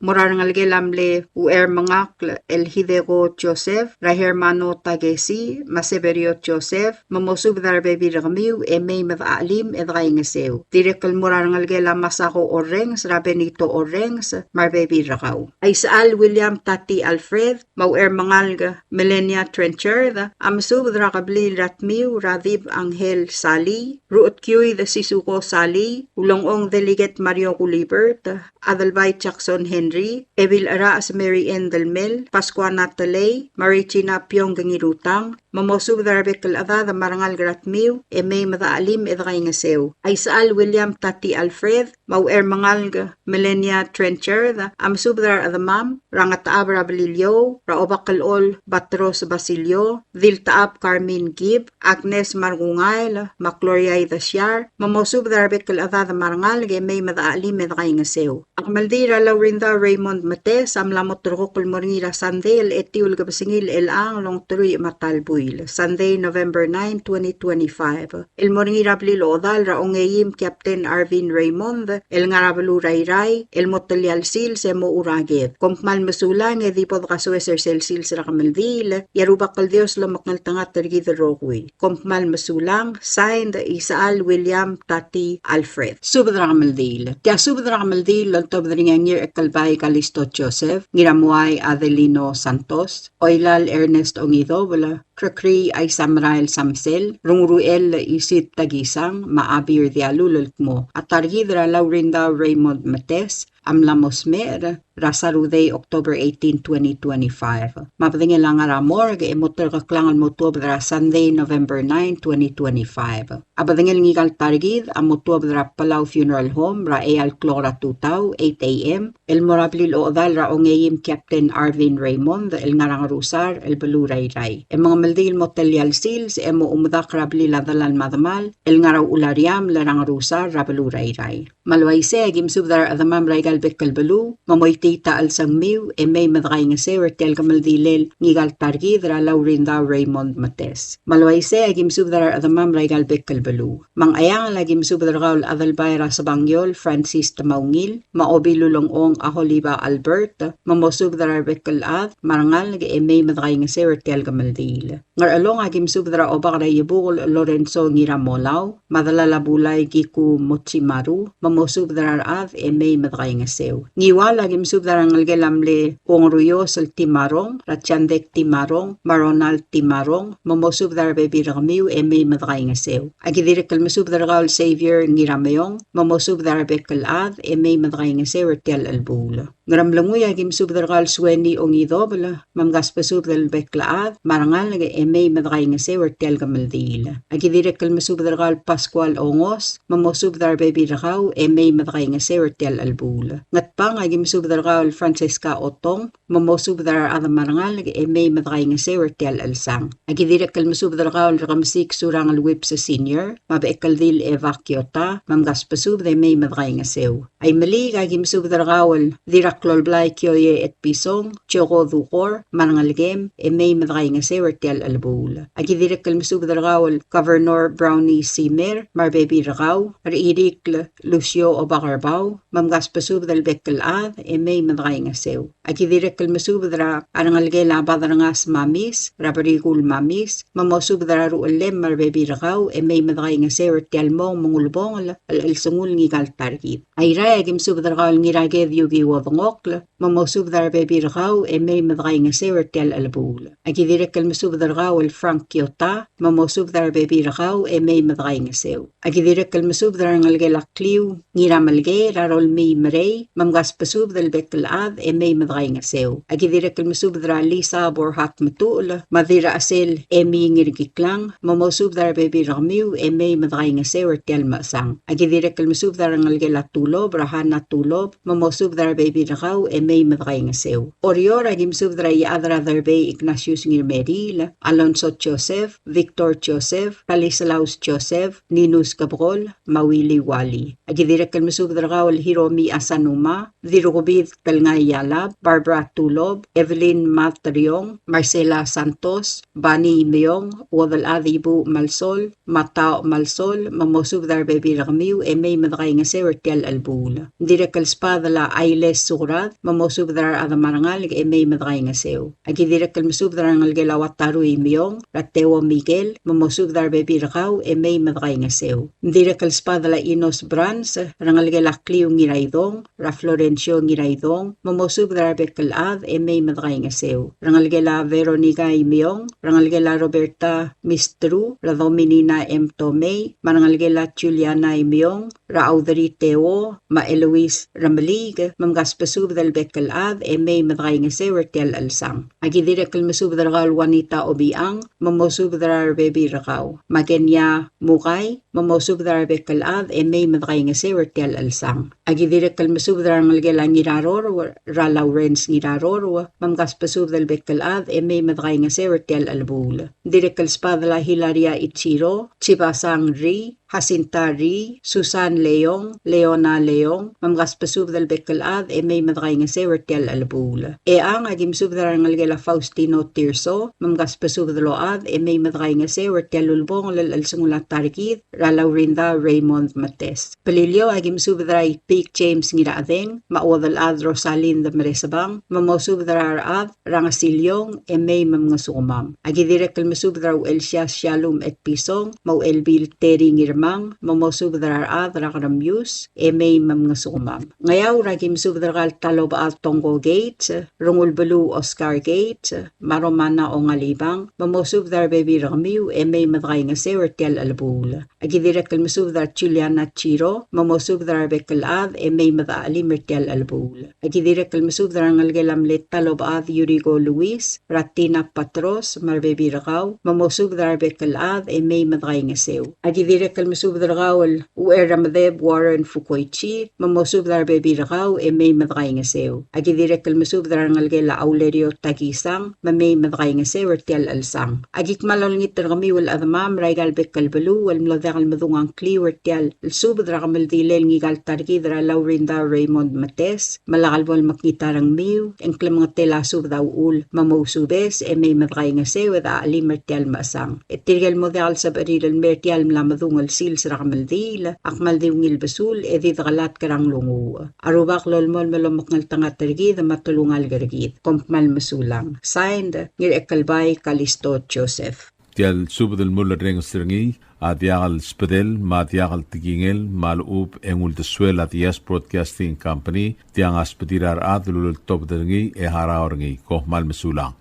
Morangalge lamle uer mangakl El Hidego Joseph, Rahermano Tagesi, Maseverio Joseph, mamosubdra bebi ramiw, may madaalim edray nga sew. Direkal morangalge la Masako Orengs, Rabenito Orengs, Marbebi Rakaw. Ay saal William Tati Alfred, Mauer Mangalga, Melania Trencher, Amsubdra Kabli Ratmiw, Radib Angel Sali, Ruot Cuy the Sisuko Sali, Ulongong Delegate Mario Culibert, Adalbay Jackson Henry, Evil Aras Mary N. Delmel, Pascua Natalay, Marichina Pyong Gangirutang, mamosubdra bekal adad marangal Ratmiw, may madaalim edray nga sew. Ay saal William Tati Alfred, Mauer Mangalga, Melania Trencher, Amsubdra Adamam, Rangataab Rabililyo, Raobakalol Batros Basilio, Diltaab Carmen Gib, Agnes Margungail, Macloriay Dasyar, mamosubdra bekal adad marangal may madaalim edray nga sew. Akmaldira Laurinda Raymond Mates, Amlamot Rokol Moringira Sunday, Etiul Gabasingil Elang Long Truy Matalbuil, Sunday, November 9, 2025. El Moringira Blilodal, Raongayim Captain Arvin Raymond, El Ngarabalu Rayray, El Motalyal Sil, Semo Uragit. Kompmal Masulang, Edipod Kasueser Sel Sil Srakamaldil, Yarubakal Dios Lamaknal Tangat Tergid Rokwi. Kompmal Masulang, signed Isaal William Tati Alfred. Subdramaldil. Kaya Subdramaldil, Lantob Ringangir Ekalbay Kalisto Joseph, Ngiramuay Adelino Santos, Oilal Ernest Ongido, Wala Krakri ay Samrael Samsel, Rungruel Isit Tagisang, Maabir Dialulul mo, at Targidra Laurinda Raymond Mates, Amlamos Mer, Rasaruday, October 18, 2025. Mabadingin lang aramor, gaimotor kaklangan mo tuobdra Sunday, November 9, 2025. Abadingin ngigal targid, amutuobdra Palau Funeral Home, Raeal Clora Tutaw, 8 a.m. El Morablil Oodal, Raongayim Captain Arvin Raymond, El Ngarang Rusar, El Baluray Ray. E mga maldil Motelyal Sils, emo umudak Rabli Ladalan Madamal, El Ngaraw Ulariam, Larang Rusar, Rabaluray Ray. Malwayse, gimsubdar adamam Raigal tial bekal balu, mamoy tita al sang miu, may madray nga sewer tial kamaldilel, ngigal targidra Laurinda Raymond Mates. Malway se agim subdar adamam raigal bekal balu. Mang ayang agim subdar gaul adal bayra sa bangyol, Francis Tamaungil, maobi lulong Aholiba Albert, mamosubdar bekal ad, marangal nag may madray nga sewer tial kamaldil. Ngar along agim subdra obakra yabukol Lorenzo Ngiramolaw, madalala giku Mochimaru, mamosubdar ad may madray nga sew. Ngiwal agim subdar ngalgelamle Ruyo sal Timarong, Ratchandek Timarong, Maronal Timarong, mamosubdar bebi ramiu may madray nga sew. Agidirik kalmasubdar gaul Savior Ngiramayong, mamosubdar bekal ad may madray nga sewer tial albula. Ngaramlanguy agim subdar gaul Sweni Ongidobla, mamgaspasubdal beklaad, marangal nag may madray nga sewer tial kamaldila. Agidirik kalmasubdar gaul Pascual Ongos, mamosubdar bebi rakaw may madray nga sewer tial albula. Ngatpang agim subdar gaul Francesca Otong, mamosubdar adam marangal nag may madray nga sewer tial alsang. Agidirik kalmasubdar gaul Rakamsik surang alwip sa senior, mabeekaldil evacuota, mamgaspasubdar may madray nga sew. Ay mali agim subdar gaul Diraklol Blay Kyoye et Pisong, Choko Dukor, Marangalgem, may madray nga sewer tial albula. Agidirik kalmasubdar gaul Governor Brownie Simer, marbebi rakaw, riidik Lucio Obacarbaw, mamgaspasubdal bekalad, may madray nga sew. Agidirik kalmasubdra arangalgela badarangas mamis, rabarikul mamis, mamosubdra ruulem marbebi rakaw, may madray nga sewer tial mong mangulbong al-sungul ngigal targib. Ayra agim subdar gaul ngiraged yugi wadngokl, mamosubdar bebi rakaw, may madray nga sewer tial albula. Agidirik kalmasubdar gaul Frank Kiota, mamosubdar bebi rakaw, may madray nga sew. Agidirik kalmasubdar ngalgela kliw, ngiramalge, rarol mi marey, mamgaspasubdal bekalad, may madray nga sew. Agidirik kalmasubdra Lisa Borhat Matul, madira asil, mi ngirgiklang, mamosubdar bebi ramiu, may madray nga sewer tial masang. Agidirik kalmasubdar ngalgela tulob, rahana tulob, mamosubdar bebi rakaw, may madray nga sew. Orior agim subdra yaadra darbe Ignatius Ngirmeril, Alonso Joseph, Victor Joseph, Kalislaus Joseph, Ninus Cabrol, Mawili Wali. Agidirik kalmasubdra gaul Hiromi Asanuma, Dirugubid Kalngay Yalab, Barbara Tulob, Evelyn Matriong, Marcela Santos, Bani Meong, Wadal Adibu Malsol, Matao Malsol, mamosubdar bebi ramiu, may madray nga sewer tial albula. Direk kalspadala Ailes Surat, mamosubdar adamarangal, may madray nga sew. Agidirek kalmasubdar ngalgelawat taruy Meong, Rateo Miguel, mamosubdar bebi rakaw, may madray nga sew. Direk kalspadala Inos Brans, rangalgela Clio Ngiraydong, Ra Florencio Ngiraydong, mamosubdar bekalad, may madray nga sew. Rangalgela Veronica Meong, rangalgela Roberta Mistru, Ra Dominina M. Tomei, marangalgela Juliana Meong, Ra Audrey Teo, Ma Eloise Ramalig, mamgaspasubdal bekalad, may madray nga sewer tial alsang. Agidirek kalmasubdar gal Juanita Obiang, mamosubdar bebi rakaw. Magenya Mukay, mamosubdar bekalad, may madray nga sewer tial alsang. Agidirek kalmasubdar ngalgela Ngiraror, Ra Lawrence Ngiraror, mamgaspasubdal bekalad, may madray nga sewer tial albul. Direk kalspadala Hilaria Ichiro, Chibasang Ri, Jacinta Ri, Susan Leong, Leona Leong, mamgaspasubdal bekalad, may madray nga sewer tial albul. Ang agim subdar ngalgela Faustino Tirso, mamgaspasubdaload, may madray nga sewer tial ulbong lalsungula tarikid, Ra Laurinda Raymond Mates. Palilyo agim subdray Peak James Ngiraadeng, Mawadalad Rosalinda Meresabang, mamosubdar ad, Rangasilyong, may mamngasumam. Agidirek kalmasubdar Elsia Shalom et Pisong, Mauelbil Teri Ngirmang, mamosubdar ad, Rakaramyus, may mamngasumam. Ngayaw ragim subdar kal Talob at Tonggo Gates, Rungul Balu Oscar Gates, Maromana Ongalibang, mamosubdar bebi ramiu, may madray nga sewer tial albul. Agidirek kalmasubdar Juliana Chiro, mamosubdar bekalad, may madaalimir tial albul. Agidirek kalmasubdar ngalgelamlit Talob at Yurigo Luis, Ratina Patros, marbebi rakaw, mamosubdar bekalad, may madray nga sew. Agidirek masubdragawal uera madeb Warren Fukoichi mamosubdar bebiragaw may madakay nga sew. Agi direkal masubdar ngalgela aulerio tagisang may madakay nga sew tial alsang. Agi kmalalngit kami wal adamam raigal bekkal balu wal mladakal madungang kli tial subdra kamal dilel ngigal targidra Laurinda Raymond Mates malakal wal maknitarang miu engklam nga tela subdaw ul mamosubes may madakay nga sew da alimer tial masang. Tirgal modal sa baril mertial mlamadungal sil sa kamaldil akmaldi ngil basul edit galat karang lungu. Arubak lolmol malamak ngal tanga tergid matulungal gargid kompmal masulang. Signed ngir ekalbay Kalisto Joseph. Tial subdel mulla reng seringi adiagal spedel madiagal tigingel malub engul de suela dias broadcasting company tiang aspedirar adlul top dengi haraorngi kohmal masulang.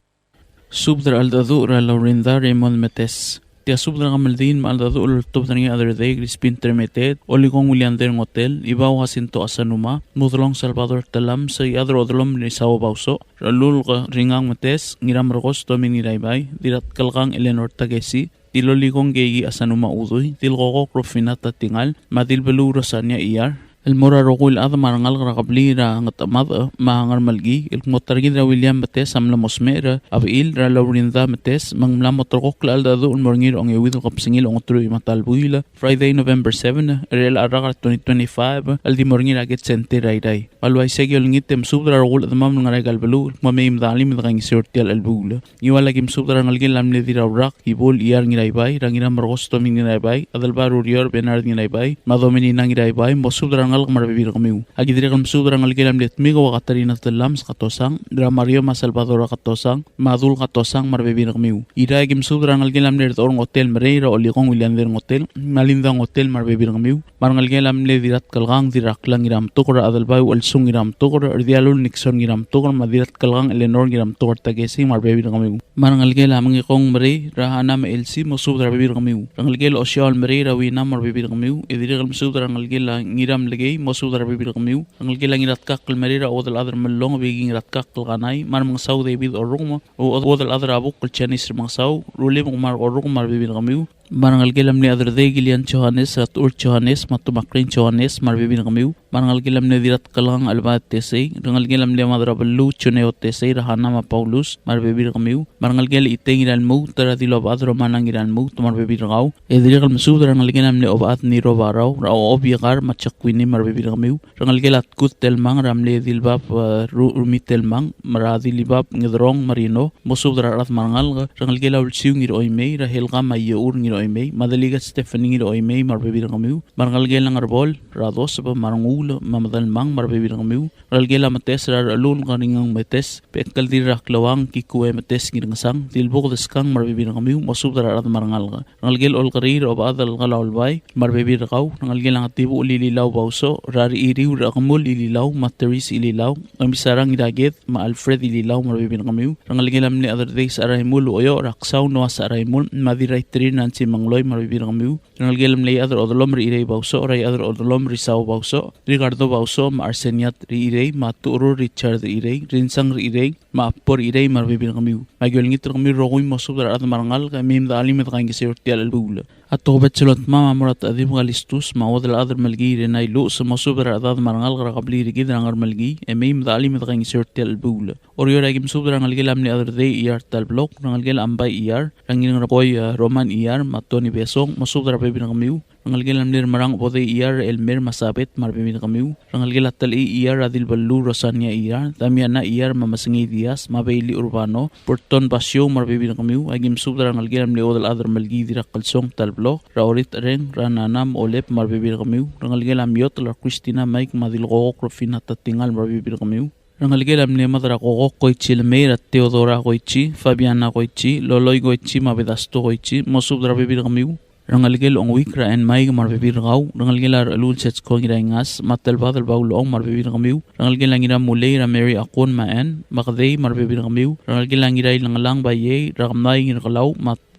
Subdra aldadu ra Laurinda Raymond Mates. Tia subdra kamaldin maaldadu ul top dengi other day Crispin Termetet oligong William Der Hotel ibaw hasinto asanuma mudlong Salvador Talam sa iadro odlom ni Sao Bauso ralul ringang Mates ngiram rogos domini raibay dirat kalgang Eleanor Tagesi tiloligong geigi asanuma udoy tilgogok rofinata tingal madilbelu rosanya iyar el mora rogul ada marangal rakabli ra ngatamad mahangar malgi el motargid ra William Mates amla mosmera abil ra Laurinda Mates mangla motorgok la alda do morngir ong ewid kapsingil ong tru matalbuila Friday November 7 rel araga 2025 al di morngir aget sente raiday alway segel ngitem subra rogul adamam ngaray galbelu mameim dalim dang sortial albula iwala kim subra ngalgel lamle dira rak ibol iyar ngiray bay rangira margosto mingiray bay adalbaru rior benard ngiray bay madomini nangiray bay mosubra ngal marbibir kamiu agi dire kam subra ngal gelam let migo wa katarina telam skatosang dra Mario Salvador katosang madul katosang marbibir kamiu ira gim subra ngal gelam let orng hotel Mereira oligong William Der Hotel malindang hotel marbibir kamiu marngal gelam le dirat kalgang dirak lang iram tukra adalbay walsung iram tukra dialul Nixon iram tukra madirat kalgang Eleanor iram tukra tagesi marbibir kamiu marngal gelam ngikong Mereira hanam LC mosubra bibir kamiu ngal gel osyal Mereira wina marbibir kamiu idire kam subra ngal gelam ngiram mosudar bibir kamiu ngal gelang irat kakal Mereira odal adar mellong biging irat kakal kanay mar mang saw de bid orung o odal adar abuk kulchanis mang saw rule mar orung mar bibir kamiu Marangal gelam ni adar de Gilian Johannes at Ur Johannes matumakrin Johannes mar bibir kamiu marangal gelam ni dirat kalang albat tesay rangal gelam ni madra ballu chuneo tesay rahana ma Paulus mar bibir kamiu marangal gel iteng iran mu tara dilob adro manang iran mu tumar bibir gaw edirigal masud rangal gelam ni obat ni robarau ra obigar machakwini mar bibir kamiu rangal gelat kut telmang ramle dilbab rumi telmang maradi libab ngidrong marino musud rarat marangal rangal gelal siung ir oimei ra helga mayur ngir oimei madaligat Stephanie ngir oimei mar bibir kamiu marangal gelang arbol rados ba marangul mamadal mang mar bibir kamiu rangal gela mates ra alun kaningang mates pekal dirak lawang kikuwe mates ngir ngasang dilbog deskang mar bibir kamiu musud rarat marangal rangal gel ol karir obadal galal bay mar bibir gaw rangal gelang tibu lililaw bauso rari iriw rakamul ililaw materis ililaw amisarang idaget ma Alfred ililaw mar bibir kamiu rangal gelam ni other days araimul oyo raksaw no sa araimul madiray trin nansi mangloy mar bibir kamiu rangal gelam lay other odolom ri irey bauso ray other odolom ri saw bauso Ricardo bauso ma Arseniat ri irey ma Turo Richard ri irey rinsang ri irey ma Apor irey mar bibir kamiu magol ngit kamiu rogoy mosub dar at marangal kamim dalim at kangi sirtial albula atobet selot mama murat adim galistus ma odal adar malgi renay lu سمسوبر أضاد مرنال غرقبلي رجيد رنجر ملجي أميم ذالي متغني سيرتيل البول أوريو راجم سوبر رنجل جل أمني أدر ذي إيار تالبلوك رنجل جل أمباي إيار رنجل ربوي رومان إيار ماتوني بيسون مسوبر ربي رنجميو رنجل جل أمني مرang بودي إيار المير مسابت مربي رنجميو رنجل جل أتل إيار راديل بلو روسانيا إيار داميانا إيار ممسنجي دياس ما بيلي أوربانو بورتون باسيو مربي رنجميو راجم سوبر رنجل جل أمني أودل أدر ملجي دي رقل سون تالبلوك راوريت رين رانانام أولب مربي رنجميو رنجل جل أميوت Christina Mike madil gogok rofina tatingal marbibir kamiu rangal gelam ne madra gogok koichi lemeira Teodora koichi Fabiana koichi Loloy koichi mabedasto koichi mosub drabibir kamiu rangal gel ong wikra en Mike marbibir gaw rangal gelar alul sets ko ngirangas matel badal baul ong marbibir kamiu rangal gelangira muleira Mary akon maen magdei marbibir kamiu rangal gelangira lang baye ragamnai ngirgalaw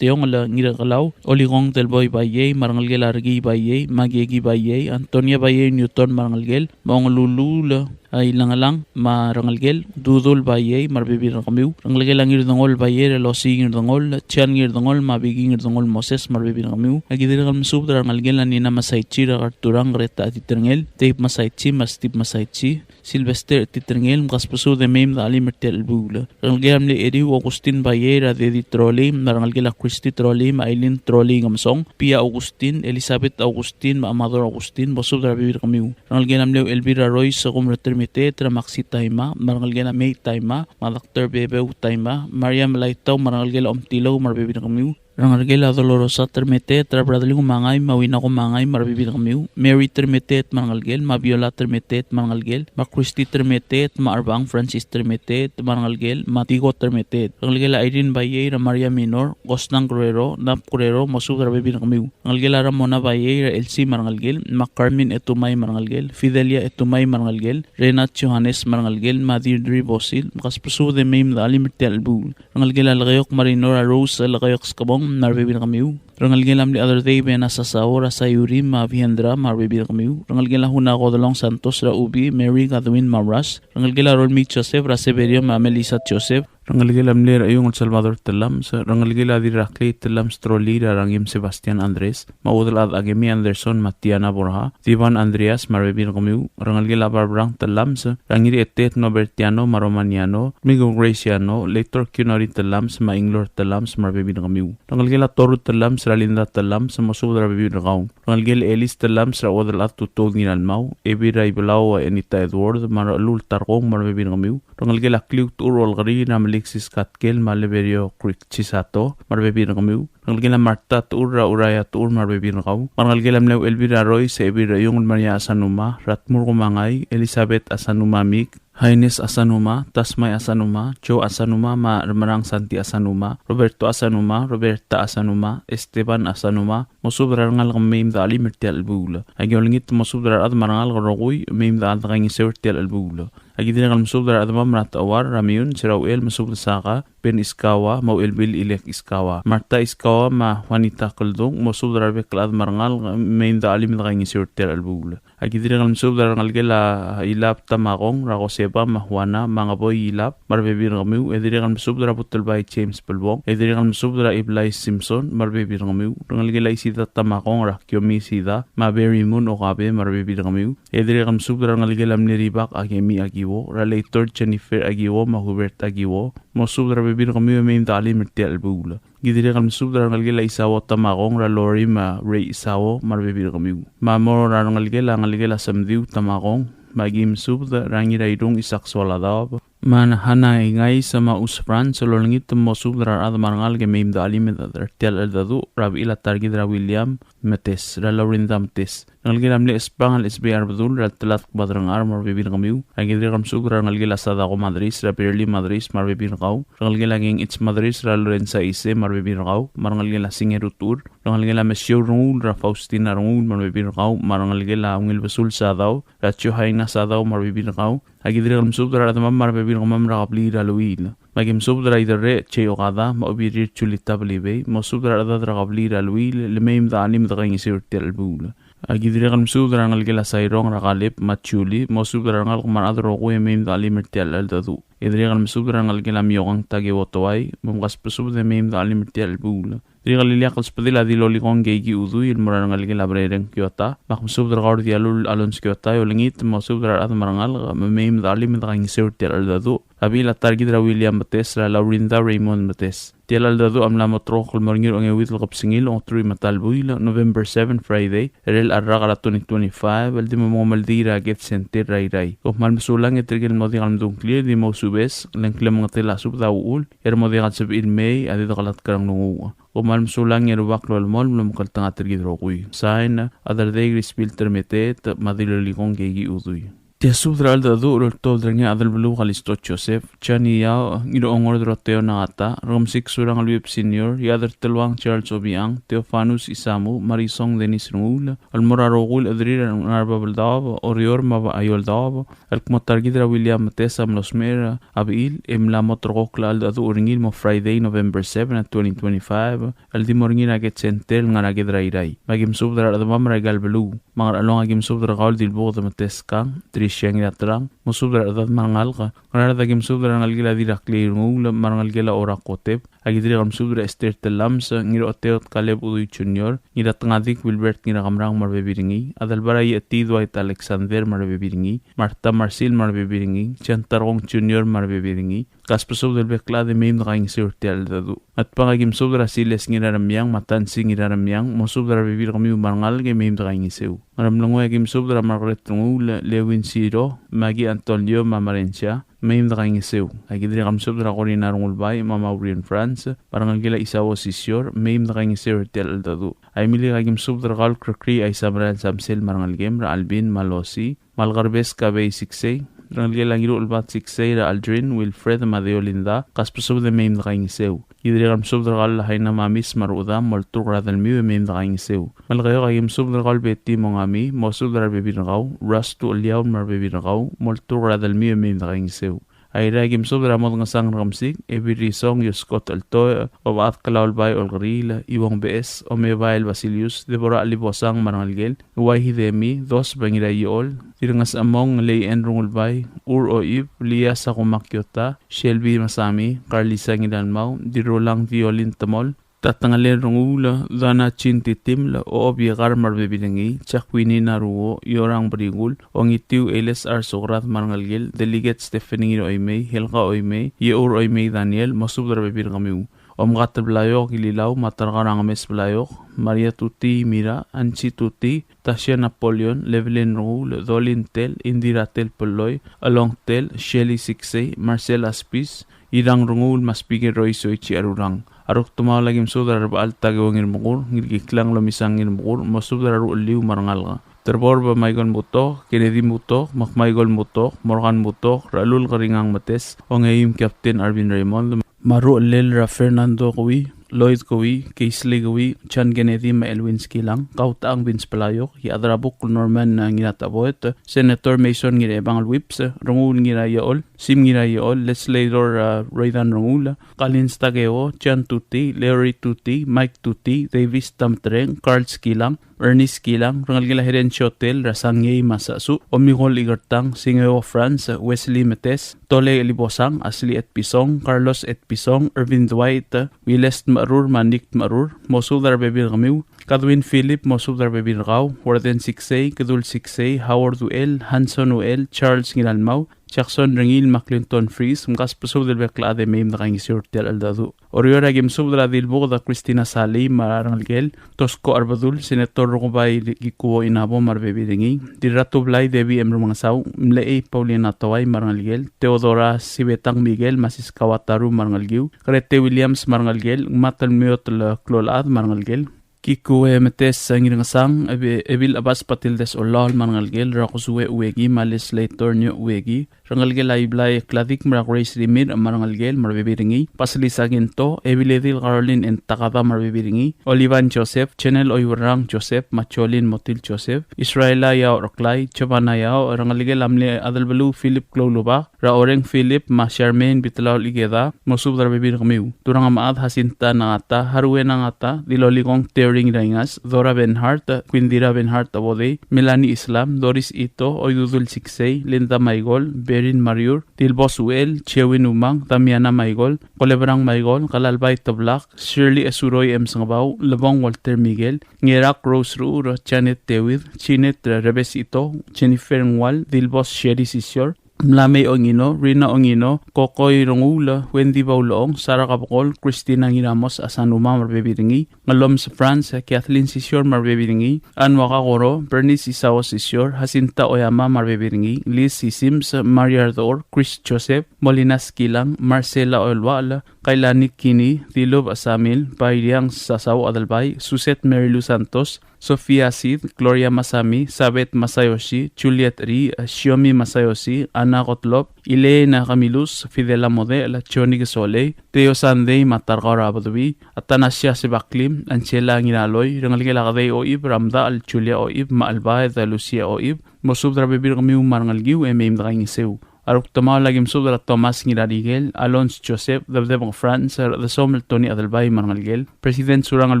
Teong la ngira galaw oligong telboy baye marangal gel argi baye magegi baye Antonia baye Newton marangal gel maong lulula ay langalang marangalgel dudol baye marbibir kamiu rangalgel angir dongol baye losi ngir dongol chan ngir dongol mabigi ngir dongol Moses marbibir kamiu agidir kam sub rangalgel anina masaichi ragarturang reta titrengel tape masaichi mastip masaichi Sylvester titrengel mkaspusu de mem da alimertel bula rangalgel amle edi Augustin baye ra de troli rangalgel Christi troli mailin troli ngamsong Pia Augustin Elizabeth Augustin Amador Augustin bosub rabibir kamiu rangalgel amle Elvira Roy sa kumretermite Maxi Taima, Marangalgela May Taima, Dr. Bebeu Taima, Mariam Laitaw, Marangalgela Omtilaw, Marbibin kamiu, Rangalgela Dolorosa Termete, Trabradling Mangay, Mawina ko Mangay, Marbibin kamiu, Mary Termete, Marangalgel, Mabiola Termete, Marangalgel, Christi Termete, Maarbang, Francis Termete, Marangalgel, Matigo Termete, Rangalgela Irene Baye, Maria Minor, Gosnang Guerrero, Nap Guerrero, Masud Rabibin kamiu, Rangalgela Ramona Baye, Elsie Marangalgel, Carmen Etumay Marangalgel, Fidelia Etumay Marangalgel, Renat Johannes Marangalgel, Madidri Bosil, Makaspuso de Mim da Alimertel Bul, Rangalgela Lagayok Marinora Rose, Lagayok Skabong, Marbibin kamiu, Rangalgela Amli Other Day Benasa Saora Sayuri, Mavihendra, Marbibin kamiu, Rangalgela Huna Godalong Santos, Raubi, Mary Gadwin Maras, Rangalgela Rolmi Joseph, Raseverio, Melissa Joseph, Rangalgela Amler Ayung Salvador Telams, Rangalgela Dirakli Telams Trolira Rangim Sebastian Andres, Maudalad Agemi Anderson Matiana Borja, Divan Andreas Marbibin kamiu, Rangalgela Barbrang Telams, Rangiri Etet Nobertiano Maromaniano, Migo Graciano, Lector Cunori Telams, Mainglor Telams Marbibin kamiu, Rangalgela Toru Telams, Ralinda Telams, Mosudra Bibin Raum, Rangalgela Elis Telams, Raodalat Tutog Ninalmau, Ebira Ibelau, Anita Edward, Maralul Targong Marbibin kamiu, Rangalgela Kliut Urol Gari, Alexis Katkel, Maleverio Creek Chisato, Marbibin kamiu, Rangalgela Marta Urra Uraya Tur Marbibin Rau, Rangalgela Mleu Elvira Roy, Sebira Yung Maria Asanuma, Ratmur Mangay, Elizabeth Asanuma Mik, Haines Asanuma, Tasmay Asanuma, Joe Asanuma, Marang Santi Asanuma, Roberto Asanuma, Roberta Asanuma, Esteban Asanuma, Mosubra Rangal Mim da Alimertel Bula, Agolingit Mosubra Ad Marangal Rogui, Mim da Aldrang Sertel Albula. Agidin ang Mosubra Ad Mamrat Awar, Ramiun, Sirauel, Mosubra Saka, Ben Iskawa, Mauelbil Ilek Iskawa, Marta Iskawa, Ma Juanita Kaldong, Mosubra Beklad Marangal, Mim da Alimerang Sertel Albula. Agidin ang Mosubra Rangalgela Ilap Tamagong, Ragoseba, Mahuana, Mga Boy Ilap, Marbibin Ramiu, Edirin Mosubra Putelbay James Pelbong, Edirin Mosubra Iblay Simpson, Marbibin Ramiu, Rangalgela Isida Tamagong, Rakyomi Sida, Maberi Moon Okabe, Marbibin Ramiu, Edirin Mosubra Rangalgela Niribak, Agemi Agiwo, Relator Jennifer Agiwo, Mahubert Agiwo, Mosubra Bibin Ramiu, Mim Dali Mertel Bula. Gidiri kan Mosubra Rangalgela Isawo Tamagong, Ralori, Ma Ray Isawo, Marbibin Ramiu, Mamor Rangalgela Samdiu Tamagong, Magim Subda Rangira Irung Isaksualadab, Man Hana Ingay sa Mausfran, Solongit Mosubra Ad Marangal Gemim da Alimed Tel Eldadu, Rabila Targidra William Metes, Ralorinda Metes. Rangalgela Mle Espangal SBR Badul, Ratalat Badrang Armor Bibin Ramiu, Agidri Ramsugra Rangalgela Sadago Madris, Rapirli Madris, Marbibin Rau, Rangalgela Ging It's Madris, Ralorensa Ise, Marbibin Rau, Marangalgela Singerutur, Rangalgela Mesio Rungul, Rafaustina Rungul, Marbibin Rau, Marangalgela Ungil Basul Sadao, Ratio Haina Sadao, Marbibin Rau, Agidri Ramsubra Adamam Marbibin Ramam Rabli Raluil. Magim subdra idare che ogada ma obirir chulita blibe mo subdra ada dragabli raluil lemeim da anim da gangi sirtel bul agidire galm subdra ngal gela sairong ragalep machuli mo subdra ngal man adro go meim da alimertel al dadu idire galm subdra ngal gela miyong tagi wotwai mom gas subdra meim da alimertel bul Rigal liakal spadila di lolikong geigi udu il morangal gela brereng kyota mak subdra gaur di alul alons kyota yolingit mo subdra ad marangal meim da alimertel gangi sirtel al dadu Abila Targidra William Bates, Laurinda Raymond Bates. Tialal dadu amla motrokol morngir ang ewit lakapsingil ang turi matalbuil November 7 Friday erel arragala 2025 el di mo maldira get center ray. Kung malmasulang etirgil mo di kalmdung clear di mo subes lengkle mga tila subda uul er mo di kalsab in May adi dakalat karang nungu. Kung malmasulang erwak lol mol lumkaltang atirgidro kuy. Sign other day filter metet madilalikong gegi uduy. Tia subdra alda du urto drenge adal belu kalisto Joseph chani ya ngido ongor droteo na ata rom 6 surang alwip senior yadar telwang Charles Obiang Theophanus Isamu Marisong Denis Rungul almora rogul adrir narba baldab orior ma ayol dab alkmotargidra William Tesam Losmer abil emla motrokla alda du uringil mo Friday November 7 2025 aldi morngina get sentel ngaragidra irai magim subdra adamam regal belu mangar along agim subdra gaul dilbo de mateska Malaysia ngira terang musubra adat marangal ka ngara dagi musubra ngal gila dirakli ngul marangal gila ora kotep agi diri musubra Esther Telams ngira oteot Caleb Uduy Junior ngira tengadik Wilbert ngira kamrang marbebiringi adal barai ati Dwight Alexander marbebiringi Marta Marsil marbebiringi Chantarong Junior marbebiringi kas pesub del bekla de meim ngaing surtel dadu at pangagim subra siles ngira ramyang matansi ngira ramyang musubra bebir kami marangal ge meim ngaing seu ngaram lango agim subra Margaret ngul Lewin Siro Magi Antonio Mamarencia meim ngaing seu agi diri kam subra Corina ngul bay Mama Urian France parangal gila isawo sisior meim ngaing seu tel dadu ay mili agim subra gal kri ay samran samsel marangal game ra Albin Malosi Malgarbes Kabay Siksay Rangal langiru ulbat siksay ra Aldrin Wilfred Madeo Linda kaspusob de meim ngaing seu idri gam subdragal hayna mamis maruda moltur radal mi meim ngaing seu malgayo agim subdragal beti mongami mosudra bebirgaw rastu ulyaw mar bebirgaw moltur radal mi meim ngaing seu Aira gim sobra mod ngasang ramsik every song you Scott Alto o baat kalaul bay olgril iwong BS o mebail Basilius Deborah Libosang marangalgel uway hidemi dos bangira yol tirangas among lay enrungul bay ur o ib liya sa kumakyota Shelby Masami Carlisa Ngidanmaw dirolang violin tamol Tatangalen rungula dana cinti timla o obiegar marbebilingi chakwini naruo yorang brigul ongitiu eles arsograt marangalgel delegate Stephanie Oimei Helga Oimei Yeur Oimei Daniel masubdar bebir kamiu omgat blayok ililaw matargarang mes blayok Maria Tuti Mira Anchi Tuti Tasha Napoleon Levelin Rungul Dolin Tel Indira Tel Peloy Along Tel Shelly Siksay Marcel Aspis Irang rungul maspige Roy Soichi Arurang Aruk tumaw lagim sudar alta gawangin mukur ngilgiklang lomisangin mukur masudar uliw marangal ka terbor ba Michael Mutok Kennedy Mutok Michael Mutok Morgan Mutok Ralul Karingang Mates o ngayim Captain Arvin Raymond Maru Lel Ra Fernando Kawi Lloyd Kawi Kaisley Kawi Chan Kennedy Maelwinski lang Kautaang Vince Palayok Yadrabuk Norman nginatabot Senator Mason ngirebang whips rungul ngira yaol Sim ngira yaol Legislator Roydan Rungula Kalins Tageo Chan Tuti Larry Tuti Mike Tuti Davis Tamtreng Carl Skilang Ernest Kilang rangal gila Herencio Hotel Rasangay Masasu Omigol Igartang Singeo France Wesley Metes Tole Libosang Asli et Pisong Carlos et Pisong Irvin Dwight Willest Marur Manik Marur Mosudar Bebir Gamiu Kadwin Philip Mosudar Bebir Gaw Warden Siksay Kadul Siksay Howard Uel Hanson Uel Charles Ngilalmaw Jackson Rengil McClinton Freeze mkas pusub del bekla de meim naging surtel aldadu Oriora gim subdra dil bugda Christina Sali marangalgel Tosco Arbadul Senator Rugubay gikuo inabo marbebiringi Diratu Blay Devi Emrumangasaw Mlei Paulina Taway marangalgel Teodora Sibetang Miguel Masis Kawataru marangalgiu Krete Williams marangalgel Matal Miot Klolad marangalgel Kikuwe metes sangirangasang ebil abas patil des olal mangalgel rakuswe uegi legislator nyo uegi rangalgel aiblay kladik marak race limit marangalgel marbebiringi paslisagin to ebiledil Caroline en takaba marbebiringi Olivan Joseph Channel Oyurang Joseph Macholin Motil Joseph Israela Yao Roklay Chabana Yao rangalgel amle adalbalu Philip Kloluba Raoreng Philip Ma Charmaine Bitlaw Ligeda mosub darbebir kamiu turang amaad hasinta nangata harwe nangata diloligong Ring Rangas, Dora Benhart, Quindira Benhart Abode, Melanie Islam, Doris Ito, Oydudul Siksay, Linda Maigol, Berin Mariur, Dilbos Uel, Chewin Umang, Damiana Maigol, Colebrang Maigol, Kalalbay Tablak, Shirley Esuroy M. Sangabaw, Labong Walter Miguel, Ngerak Rose Ruur, Janet Tewid, Chinet Rebes Ito, Jennifer Ngwal, Dilbos Sherry Sisior, Mlame Ongino, Rina Ongino, Kokoy Rongula, Wendy Baulong, Sara Kapokol, Christina Nginamos, Asanuma Marbebiringi, Ngalom sa France, Kathleen Sisior Marbebiringi, Anwa Kakoro, Bernice Isao Sisior, Jacinta Oyama Marbebiringi, Liz Sims, Maria Ardor, Chris Joseph, Molina Skilang, Marcela Olwala, Kailani Kini, Dilob Asamil, Bayriang Sasaw Adalbay, Suset Marilu Santos, Sofia Sid, Gloria Masami, Sabet Masayoshi, Juliet Ri, Shiomi Masayoshi, Ana Gotlop, Elena Camilus, Fidela Model, Choni Sole, Teo Sandey Matargara Abadubi, Atanasia Sebaklim, Anchela Nginaloy, Rangalgela Gade Oib, Ramda Al Julia Oib, Maalbae, Lucia Oib, Mosub Drabebir Miu Marangalgiu, Emim Draingiseu. Aruk tamaw lagim subdra Thomas ngirarigel, Alonso Joseph, Dabdebang France, the Somel Tony Adelbay Marngalgel, President Surangal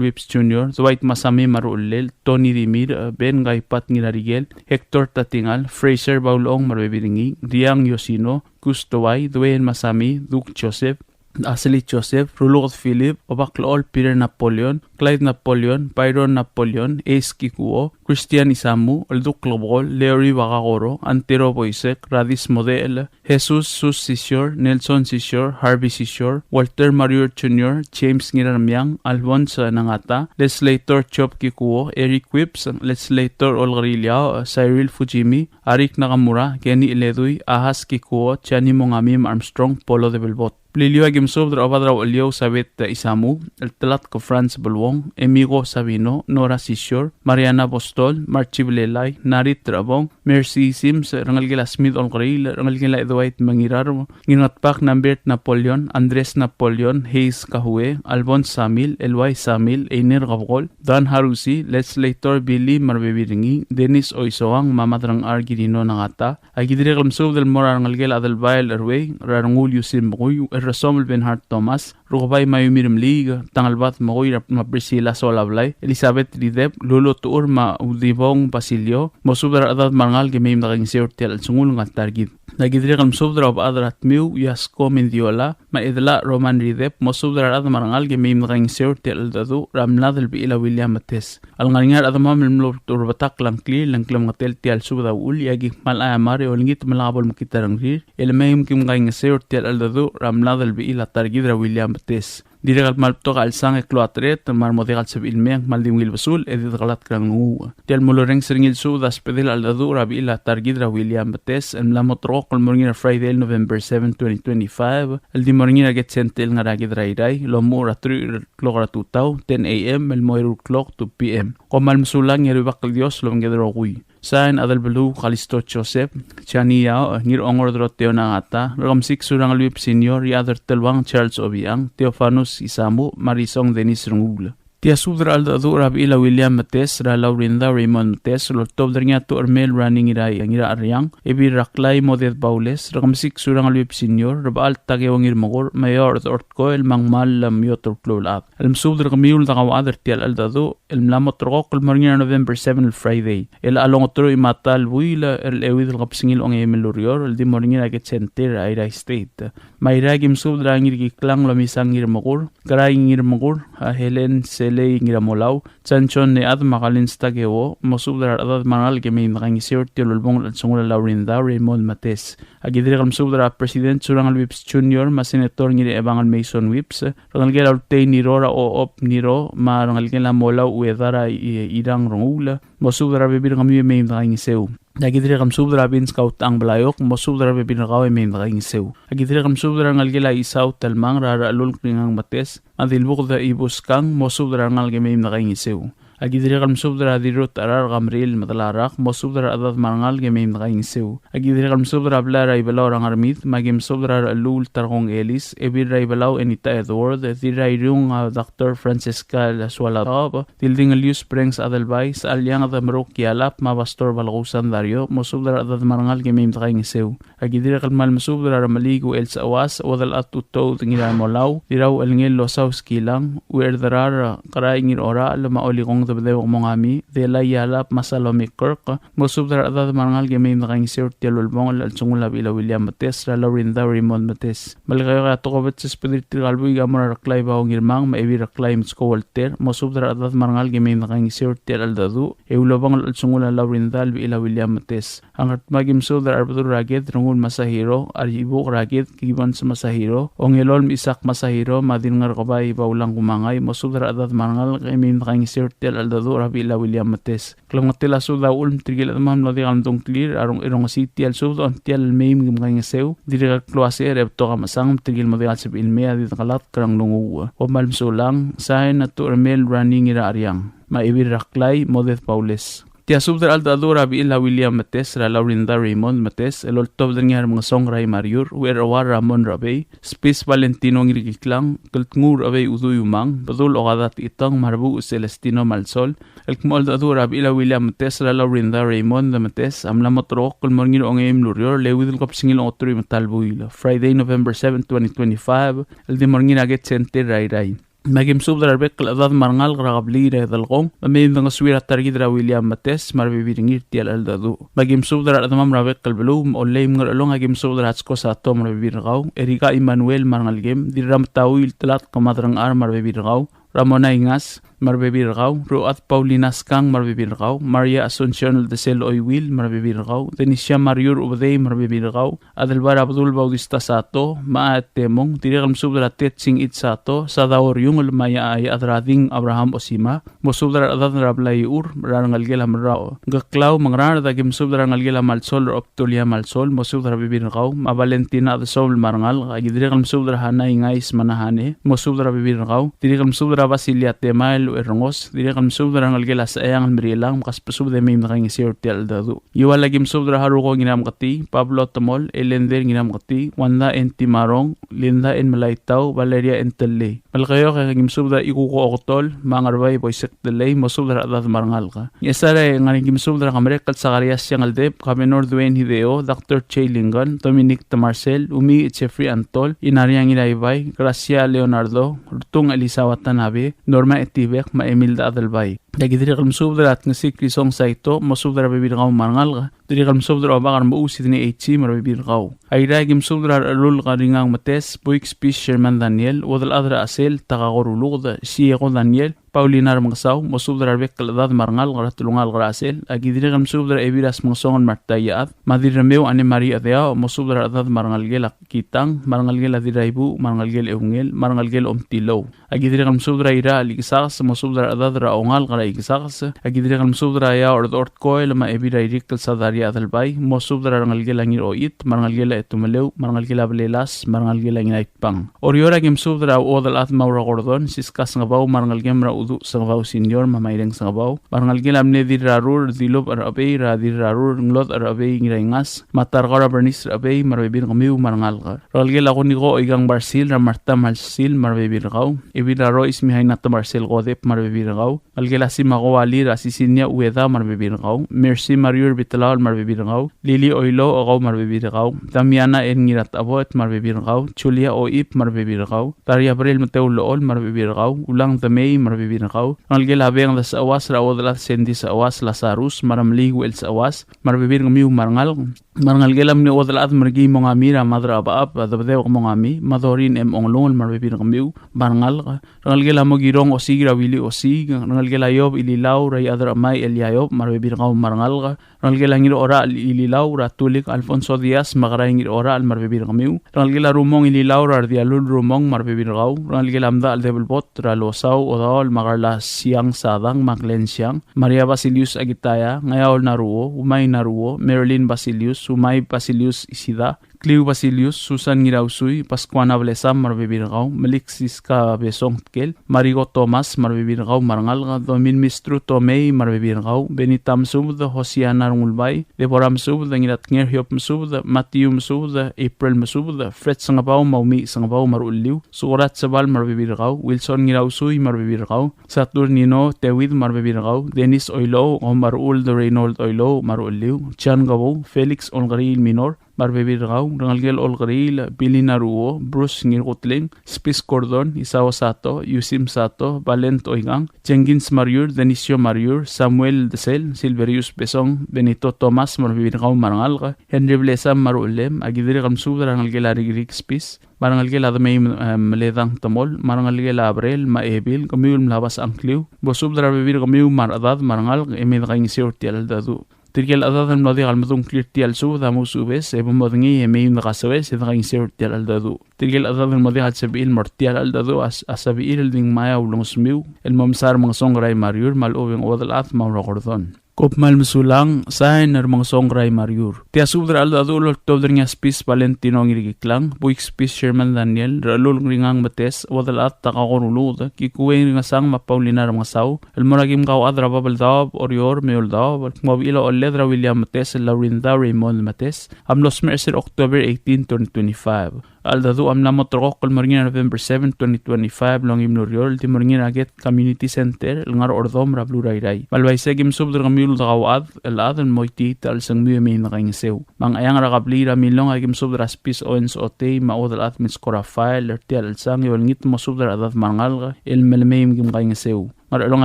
Whips Jr., Dwight Masami Maruulel, Tony Dimir, Ben Gaypat ngirarigel, Hector Tatingal, Fraser Baulong Marbebiringi, Riang Yosino, Gustoway, Dwayne Masami, Duke Joseph, Asli Joseph, Rulot Philip, Obaklool Peter Napoleon, Clyde Napoleon, Byron Napoleon, Ace Kikuo, Christian Isamu, Alduk Lobol, Leori Bagagoro, Antero Boisek, Radis Model, Jesus Sus Sisor, Nelson Sisor, Harvey Sisor, Walter Mario Jr., James Ngiramiang, Alfonso Nangata, Legislator Chop Kikuo, Eric Whips, Legislator Olgarilao, Cyril Fujimi, Arik Nakamura, Kenny Iledui, Ahas Kikuo, Chani Mongamim Armstrong, Polo de Belbot. Plilio agimsob dra obadraw ulio sabit isamu, el telat ko Franz Belwong, Emigo Sabino, Nora Sisor, Mariana Bostol, Marchiblelay, Narit Trabong, Mercy Sims, Rangalgila Smith Olgril, Rangalgila Edwait Mangirar, Ginatpak Nambert Napoleon, Andres Napoleon, Hayes Kahue, Albon Samil, Elway Samil, Einer Gabgol, Dan Harusi, Legislator Billy Marbebiringi, Dennis Oisoang, Mamadrang Argirino Nangata, Agidri Glamsob del Mora Rangalgila Adelbail Erway, Rarangul Yusim Buy, Rasomel Benhart Thomas, Rugabay Mayumirim League, Tangalbat Magoy Mabrisila Solablay, Elizabeth Ridep, Lolo Tour Ma Udibong Basilio, Mosubra Adat Mangal Gemim Naging Seurtel Sungul ng Targid. Nagidri Kalmsubra of Adrat Miu, Yasko Mendiola, Maedla Roman Ridep, Mosubra Adat Mangal Gemim Naging Seurtel Dadu, Ramnadel Bila William Mates. Alngaringar Adamam Mlo Turbatak Langkli, Langklam Gatel Tial Subda Ul, Yagi Malaya Mari, Olingit Malabol Makitarangir, Elmeim Kim Gang Seurtel Dadu, Ramnadel Bila Targidra William Mates. Diregal malpto al sang e cloatret, marmodegal sab ilmeang maldingil basul, edit galat krang ngu. Tial muloreng seringil su das pedil al dadu rabi ila targidra William Bates, en la motro kol morngina Friday, November 7, 2025, el di morngina get sentil nga ragidra iray, lo mo ratru klogra tutau, 10 a.m., el moiru clock 2 p.m. Komal msulang yerubak Dios lo ngedro gui. Sain adal belu Kalisto Joseph, Chani Yao, ngir ongor droteo na ata, Ramsik Surang Luip Senior, Yadar Telwang Charles Obiang, Theophanus Isamu, Marisong Denis Rungul. Tia subdra al dadu rabi ila William Mates, ra Laurinda Raymond Mates, lortob dringa to Ermel running iray, ngira aryang, ebi raklay modet baules, Ramsik Surang Luip Senior, rabal tagewang irmagor, mayor ortko el mangmal myotor klolab. El subdra kamiul takawadar tial al dadu, el mlamot roko kulmarngira November 7 el Friday. El alongotro imatal buila el ewid el kapsingil ong emelurior, el dimorngira get center ayra state. Mayragim subdra ngir kiklang lamisang irmagor, garay irmagor, Helen Sele ngiramolaw, Chanchon ne ad makalin stagewo, mosubdra adad manal kemi ngang isirti lulbong at sungula Laurinda Raymond Mates. Agidri kam subdra President Surangal Whips Jr. ma Senator ngiri ebangal Mason Whips, rangalgela urtay nirora o op niro, ma rangalgela molaw uedara irang rongula, mosubdra bibir kami may ngang iseu. Agidri kam subdra bin scout ang balayok, mosubdra bibir nagaw may ngang iseu. Agidri kam subdra ngalgela isaw talmang rara alul kringang Mates, adilbuk da ibuskang mosubdra ngalgemay ngang iseu. Agidri kam subdra dirut arar gamril madalarak, mosubdra adad marangal gemim ngang iseu. Agidri kam subdra blara ibalaw rang armit, magim subdra alul tarkong Elis, ebira ibalaw Anita Edward, dira irung Dr. Francesca Sualab, tilding alius prengs adalbay, sa alyang adad marok kialap, mabastor balakusan dario, mosubdra adad marangal gemim ngang iseu. Agidri kalmal masubdra ramaligo el sa awas, wadal at tuto tingira molaw, diraw alingil losaw skilang, uerdarar karay ngir ora, lamaolikong Dabdewang Mongami, Dela Yalap Masalomi Kirk, Mosubdra adad marangal gemim ngang iseu tialulbong al sungulab ila William Mates, ra Laurinda Raymond Mates. Malikayo ka tokobat sa speditir galbuy gamar raklay baong irmang, maibi raklay Msko Walter, Mosubdra adad marangal gemim ngang iseu tial aldadu, eulabang al sungula Laurinda ila William Mates. Ang atmagim sudra arbadur ragid, rungul Masahiro, aribuk ragid, kiban sa Masahiro, ongelol Isak Masahiro, madin ngar kabay baulang kumangay, Mosubdra adad marangal gemim ngang iseu tial aldadu rabi ila William Mates. Klamatila suda ulm trigil adamam ladi kantong clear arong irong city al suda on tial meim gimkang iseu diri kloase repto kamasang trigil madigal sab ilmea di kalat krang lungu o malmsulang sain na to ermel running ira aryang maibir raklay modet paules. Tiasub der aldado rabi ila William Mates ra Laurinda Raymond Mates el oltob der ngar mga songray Mariur wer awar Ramon Rabe Space Valentino ngiriklang kultngur abe uduyumang badul ogadat itang marbu Celestino Malsol el kmol dado rabi ila William Mates ra Laurinda Raymond Mates amla matro kul morngir ongem lurior lewidul kopsingil otri matalbuila Friday November 7 2025 el de morngir aget center rai Magim subdar arbek adad marngal gragabli re dalgong mamin ng swira targidra William Mates marbibiringir tial aldadu magim subdar adamam rabek kalbelum olem ngalong agim subdar hatsko sa to marbibirgaw Erika Emmanuel marngalgem diram tawil talat kamadrang ar marbibirgaw Ramona Ingas marbibirgaw Ruat Paulinas Kang marbibirgaw Maria Asuncion de Cel Oywil marbibirgaw Denisha Mariur Ubday marbibirgaw Adelbar Abdul Bautista Sato Maat Temong Dirigam subdar Tetsing It Sato Sadaor yung maya ay adrading Abraham Osima mosubdar adad rablay ur rangalgela mrao gaklaw mangrar dagim subdar rangalgela malsol optulia malsol mosubdar bibirgaw ma Valentina de Sol marngal agidrigam subdar hanay ngais manahane mosubdar bibirgaw dirigam subdar Basilia Temal Erongos dirigam subdar rangalgela sayang mrilang makaspasub de may nakangisior tial dadu yuwala gim subdar haruko ginam kati Pablo Tomol Elender ginam kati Wanda Entimarong Linda en Malaytaw Valeria Entelle malkayo kagim subdar ikuko okotol mangarbay boysek delay mosubdar adad marngal ka yesare ngagim subdar kamrekal Zacarias yang aldep Kamenor Dwayne Hideo Dr. Che Lingan Dominic Tamarcel Umi Jeffrey Antol Inariang Ilaybay Gracia Leonardo Rutong Elisa Watanabe Norma Etibek ma Emilda Adelbay Dagidiri kalm subdar at nga si Krisong Saito mosubdar bibirgaw marngal ka diri kalm subdar obakar mausid ni H marbibirgaw ayra gim subdar alul karingang Mates Buik Spish Sherman Daniel wadal adra asel takagorulugda Siego Daniel Paulinar Mangsaw mosubdar arbek kaladad marngal karatulungal karasel agidiri kalm subdar ebiras mangsongan martayaat madiremeu ane Maria Dea mosubdar adad marngal gela kitang marngal gela diraibu marngal gel eungel marngal gel omtilo agidiri kalm subdar ira alikisakas mosubdar adad raongal ikisakas agidiri kalm subdar ya ort koel ma ebira irikal sadaria adalbay mosubdar rangal gela ngir oit marngal gela etumaleu marngal gela belelas marngal gela nginaipang oriora gim subdar odal at maura gordon siskas ngabaw marngal gemra udu sangabaw senior mamaireng sangabaw marngal gela amne dirarur dilob arabay radirarur nglot arabay ngiraingas matargara bernis arabay marbibir ngamiu marngal ka rangal gela kunigo oigang barsil ramarta malsil marbibirgaw ebiraro ismihay nata marcel godep marbibirgaw algela si Magowali Rasisinya Ueda marbibirgaw Mercy Mariur Bitalal marbibirgaw Lili Oilo Ogaw marbibirgaw Damiana Engirat Abot marbibirgaw Chulia Oip marbibirgaw Daria Bril Mateo Lool marbibirgaw Ulang Damay marbibirgaw Ngalgela Beng das Awas Raodalat Sendi sa Awas Lazarus Maramlig Wel sa Awas marbibirgamiw marngal Marngal gelam ni odalat margi mongamira madra abaap adabdew mongami madorin onglongol marbibirgamiw marngal rangal gelam mogirong osigira wili osig rangal gelayob ililaw ray adra may elyayob marbibirgaw marngal rangal gelangir ora ililaw ratulik Alfonso Diaz magarayngir ora al marbibirgamiw rangal gela rumong ililaw rardialul rumong marbibirgaw rangal gelamda al debelbot ralosaw odaol magarla siang sadang maglensiang Maria Basilius Agitaya ngayaol naruo umay naruo Marilyn Basilius Sumay Basilius Isida Clio Basilius Susan Ngirausuy Pascuana Blesam marbibirgaw Melixis ka Besong Kel Marigo Thomas marbibirgaw marngal Domin Mistru Tomei marbibirgaw Benitam Subda Hosiana Rungulbay Deborah Subda Ngirat Ngerhiop Subda Matthew Subda April Subda Fred Sangabaw Maumi Sangabaw maruliw Surat Sabal marbibirgaw Wilson Ngirausuy marbibirgaw Saturnino Tewid marbibirgaw Dennis Oilo o Marul de Reynold Oilo maruliw Chan Gawo Felix Olgaril Minor marbibirgaw rangalgel Olgaril Billy Naruo Bruce Ngirgutling Spis Cordon Isawa Sato Yusim Sato Valent Oigang Jengins Mariur Denisio Mariur Samuel Desel Silverius Besong Benito Thomas marbibirgaw marangal Henry Blesa marulem agidiri kamsub rangalgel Arigrik Spis marangalgel adamay maledang tamol marangalgel Abrel maebil kamiul mlabas angkliw bosub drabibir kamiu maradad marangal emid kaingisir tial dadu Tirgel adad mladi galmadung clear tial su damu subes ebo modngi emeim ngasawes edgaingisir tial dadu Tirgel adad mladi hatsabil mortial dadu asabil ding maya ulungsmiu el momsar mangsongray mariur malobeng odalat mauragordon Kopmal masulang sahin na mga songray Mariur. Tia subdra aldo adulol tobder nga spis Valentino ngirigiklang, buik spis Sherman Daniel, ralul ngang mates, wadal at takakorulud, kikuweng nga sang mapaulinar mga saw, almoragim kaw adra babal daw, orior, meol daw, mawila o ledra William Mates, Laurinda Raymond Mates, amlos mercer October 18, 2025. Aldadu am namot rokol moringin November 7, 2025 long imnuriol ti moringin aget community center ngar ordom rablu rayray. Malwaiseg im subdr ngamil daqawad elad moiti tal sang miyemi nakaingisew. Mang ayang rakabli ramilong agim subdr aspis oens ote maudal at miskora file ertial sang yol ngit mo subdr adat mangal el melmeim gim kaingisew. Maralong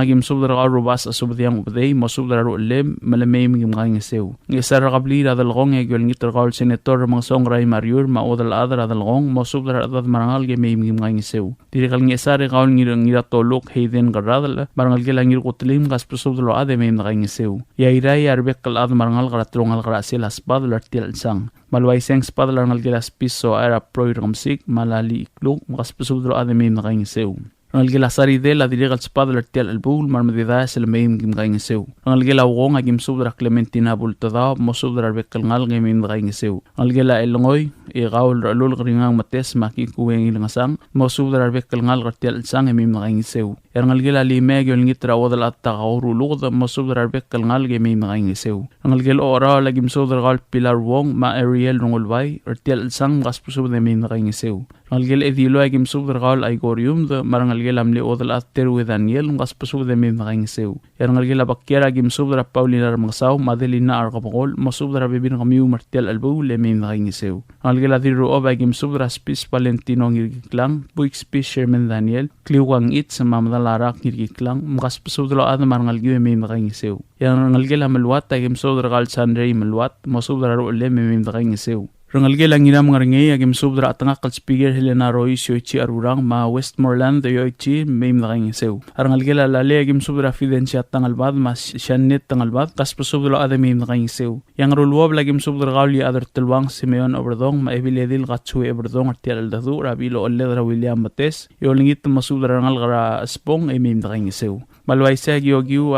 agim subdra ka rubas asubdiyang ubday mo subdra ro lem malamay migim kangisew. Ngisa rakabli radalgong egol ngitra kaul senator mga songray Mariur maudal adra radalgong mo subdra adat marangal gemay migim kangisew. Dirikal ngisa re kaul ngira tolok heiden garadal marangal gelangir kutlim kas subdra ade may kangisew. Yairay arbek kal ad marangal karatrongal karasil asbad lartil sang. Malway seng spad langal gelas piso era proy ramsik malali iklok kas subdra ade may kangisew. Rangal sari de la dirigal spad l'artial albul marmadida es el meim gim gaingeseu. Rangal awong agim subdra Clementina bultada mo subdra bekal ngal gim gaingeseu. Rangal elongoy e gaul ralul ringang mates maki kuweng ilangasang mo subdra bekal ngal artial sang gim gaingeseu. Rangal lime gyol ngitra wadal atta gauru lugda mo subdra bekal ngal gim gaingeseu. Rangal ora lagim subdra gal pilar wong ma Ariel rongolway artial sang gaspu subdra gim gaingeseu. Rangal edilo agim subdra gal aigorium de marangal gelam le odal atter with Daniel ngas pasu de min ngaingeseu ngal gela bakkera gim subdra Paulinar mangsaw madelina arqabol mo subdra bibin ngamiu martial albu le min ngaingeseu ngal gela diru oba gim subdra spis Valentino ngirgiklang buik spis Sherman Daniel kliwang it sa mamdalarak ngirgiklang ngas pasu de ad marangal gi min ngaingeseu ngal gela malwat gim subdra gal Sandray malwat mo subdra ro le min ngaingeseu Rangal gelang inam ngarngay agim subdra at ngakal speaker Helena Royce yoichi arurang ma Westmoreland yoichi meim nakaingisew. Rangal gela lali agim subdra Fidencia at tangalbad ma Shannet tangalbad kaspa subdra ada meim nakaingisew. Yang rulwab lagim subdra gauli adar telwang Simeon Oberdong ma ebiledil gatsui Oberdong artial aldadu rabilo oledra William Mates yolingit masubdra rangal gara spong meim nakaingisew. Malwaisag yogiu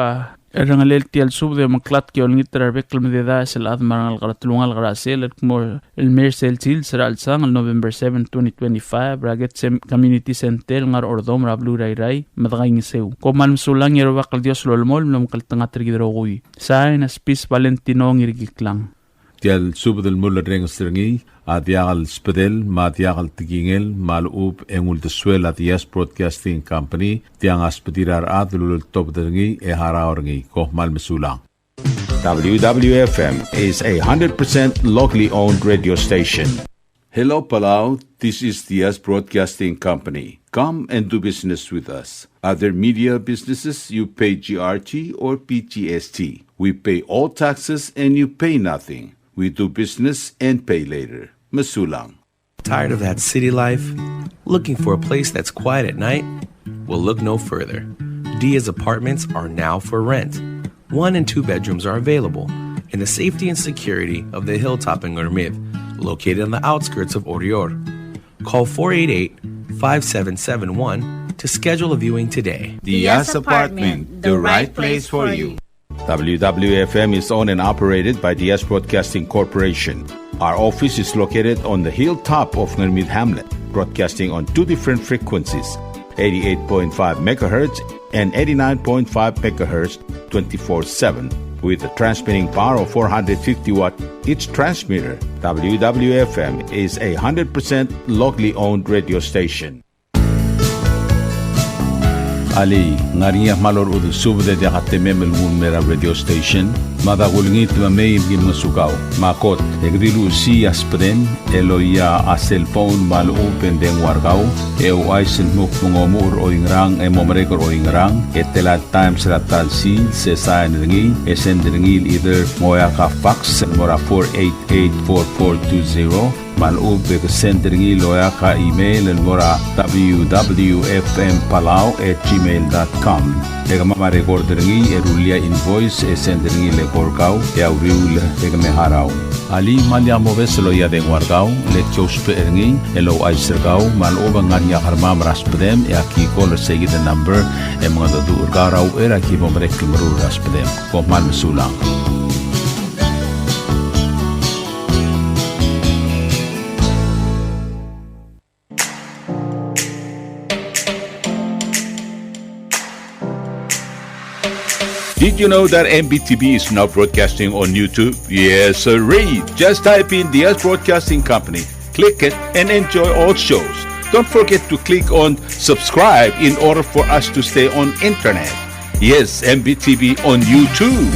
Rangal tial subde maklat ki olngit arbekal medida sel admarangal qaratulungal qarasel mo el mersel til sera alsang el November 7 2025 raget community center ngar ordom rablu rayray madgaingisew komal msulang yerwa qal dios lolmol nom qaltanga trigidrogui sain spis Valentino ngirgiklang tial subdel muller rengstrengi adiagal spedel madiagal tigingel malub engul de suela dias broadcasting company tiang aspedirar adlul top dengi e haraorngi kohmal mesulang. WWFM is a 100% locally owned radio station. Hello Palau, this is Diaz Broadcasting Company. Come and do business with us. Other media businesses, you pay GRT or PGST. We pay all taxes and you pay nothing. We do business and pay later. Masulang. Tired of that city life? Looking for a place that's quiet at night? Well, look no further. Diaz Apartments are now for rent. 1 and 2 bedrooms are available in the safety and security of the hilltop in Gurmid, located on the outskirts of Orior. Call 488-5771 to schedule a viewing today. Diaz Apartment, the right place for you. WWFM is owned and operated by Diaz Broadcasting Corporation. Our office is located on the hilltop of Gurmid Hamlet, broadcasting on 2 different frequencies, 88.5 MHz and 89.5 MHz 24/7, with a transmitting power of 450 watt each transmitter. WWFM is a 100% locally owned radio station. Ali ngariya malor udu subde de hatemem mera radio station madagulngit mamay gim masukaw makot egdilu si aspren eloya asel phone mal open den wargaw e waisen muk mongomur oingrang e momrekor oingrang etela times ratal si se sign ringi esendringil either moya ka fax mora 4884420 malub ke sendringi loya ka email mora www.fmpalau@gmail.com ega mama recorder ngi erulia invoice e sendringi le korkau ya uriul ega me harau Ali manya moveslo ya den wargao le chospe erni elo ay sergao mal oba nganya harma raspedem e aki kol segi the number e mga du urgarao era ki bomrek kimru raspedem ko mal mesulang. Did you know that MBTV is now broadcasting on YouTube? Yes, sirree. Just type in DS Broadcasting Company, click it, and enjoy all shows. Don't forget to click on subscribe in order for us to stay on internet. Yes, MBTV on YouTube.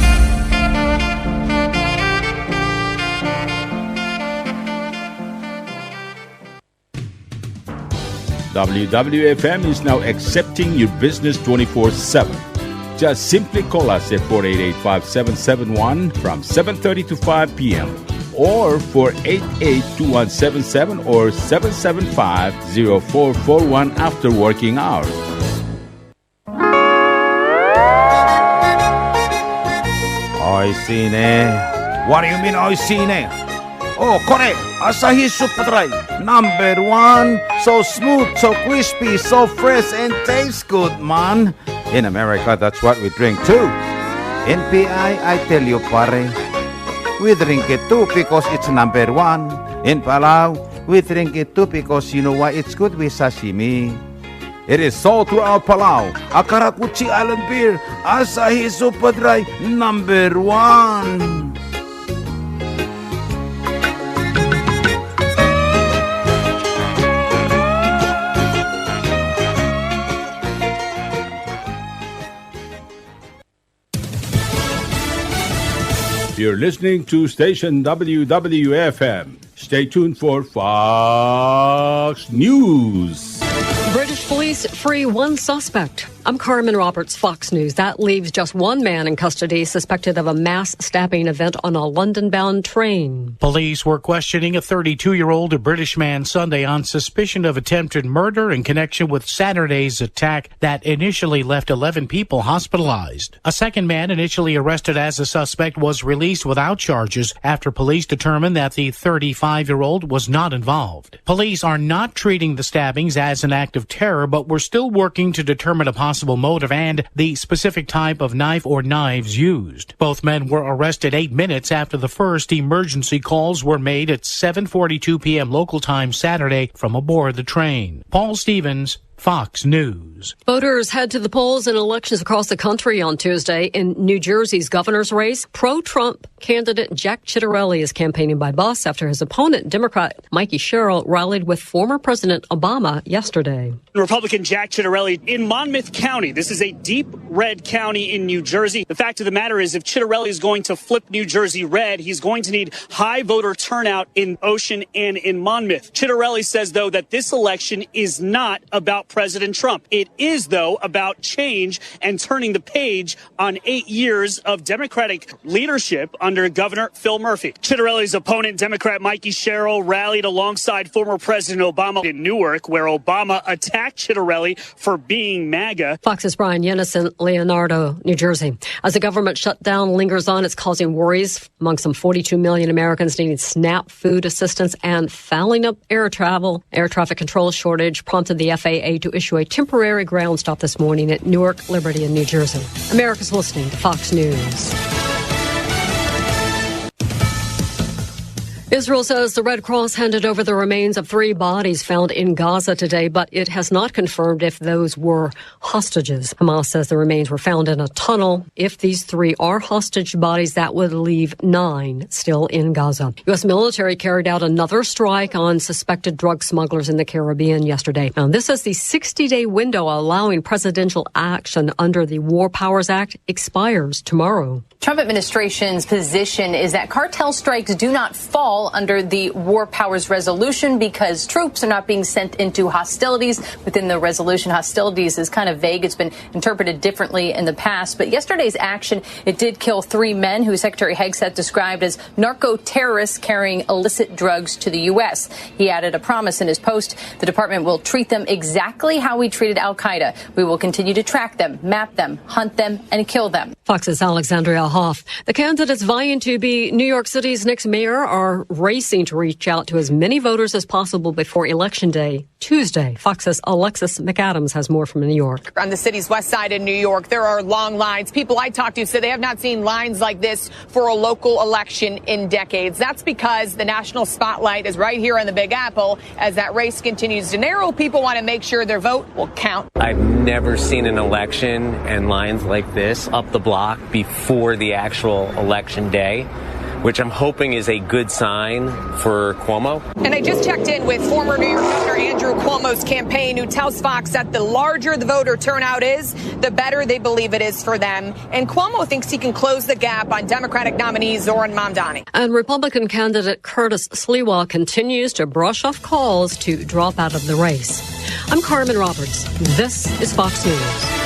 WWFM is now accepting your business 24/7. Just simply call us at 488-5771 from 7:30 to 5 p.m. or 488-2177 or 775-0441 after working hours. Oi, Sine. What do you mean, oi, Sine? Oh, correct. Asahi Super Dry. Number 1. So smooth, so crispy, so fresh, and tastes good, man. In America, that's what we drink too. In PI, I tell you, pare, we drink it too because it's number 1. In Palau, we drink it too because you know why it's good with sashimi. It is sold throughout Palau. Akarakuchi Island Beer, Asahi Super Dry, number 1. You're listening to station WWFM. Stay tuned for Fox News. British police free one suspect. I'm Carmen Roberts, Fox News. That leaves just one man in custody suspected of a mass stabbing event on a London-bound train. Police were questioning a 32-year-old British man Sunday on suspicion of attempted murder in connection with Saturday's attack that initially left 11 people hospitalized. A second man initially arrested as a suspect was released without charges after police determined that the 35-year-old was not involved. Police are not treating the stabbings as an act of terror, but we're still working to determine a possible motive and the specific type of knife or knives used. Both men were arrested 8 minutes after the first emergency calls were made at 7:42 p.m. local time Saturday from aboard the train. Paul Stevens, Fox News. Voters head to the polls in elections across the country on Tuesday. In New Jersey's governor's race, pro-Trump candidate Jack Ciattarelli is campaigning by bus after his opponent, Democrat Mikey Sherrill, rallied with former President Obama yesterday. Republican Jack Ciattarelli in Monmouth County. This is a deep red county in New Jersey. The fact of the matter is, if Ciattarelli is going to flip New Jersey red, he's going to need high voter turnout in Ocean and in Monmouth. Ciattarelli says, though, that this election is not about President Trump. It is, though, about change and turning the page on 8 years of Democratic leadership under Governor Phil Murphy. Ciattarelli's opponent, Democrat Mikey Sherrill, rallied alongside former President Obama in Newark, where Obama attacked Ciattarelli for being MAGA. Fox's Brian Yennison, Leonardo, New Jersey. As the government shutdown lingers on, it's causing worries among some 42 million Americans needing SNAP food assistance, and fouling up air travel. Air traffic control shortage prompted the FAA to issue a temporary ground stop this morning at Newark, Liberty, and New Jersey. America's listening to Fox News. Israel says the Red Cross handed over the remains of 3 bodies found in Gaza today, but it has not confirmed if those were hostages. Hamas says the remains were found in a tunnel. If these 3 are hostage bodies, that would leave 9 still in Gaza. U.S. military carried out another strike on suspected drug smugglers in the Caribbean yesterday. Now, this is the 60-day window allowing presidential action under the War Powers Act expires tomorrow. Trump administration's position is that cartel strikes do not fall fall under the War Powers Resolution because troops are not being sent into hostilities. Within the resolution, hostilities is kind of vague. It's been interpreted differently in the past. But yesterday's action, it did kill 3 men who Secretary Hegseth described as narco-terrorists carrying illicit drugs to the U.S. He added a promise in his post. The department will treat them exactly how we treated al-Qaeda. We will continue to track them, map them, hunt them, and kill them. Fox's Alexandria Hoff. The candidates vying to be New York City's next mayor are racing to reach out to as many voters as possible before Election Day, Tuesday. Fox's Alexis McAdams has more from New York. On the city's west side in New York, there are long lines. People I talked to said they have not seen lines like this for a local election in decades. That's because the national spotlight is right here on the Big Apple. As that race continues to narrow, people want to make sure their vote will count. I've never seen an election and lines like this up the block before the actual election day, which I'm hoping is a good sign for Cuomo. And I just checked in with former New York Governor Andrew Cuomo's campaign, who tells Fox that the larger the voter turnout is, the better they believe it is for them. And Cuomo thinks he can close the gap on Democratic nominee Zoran Mamdani. And Republican candidate Curtis Sliwa continues to brush off calls to drop out of the race. I'm Carmen Roberts. This is Fox News.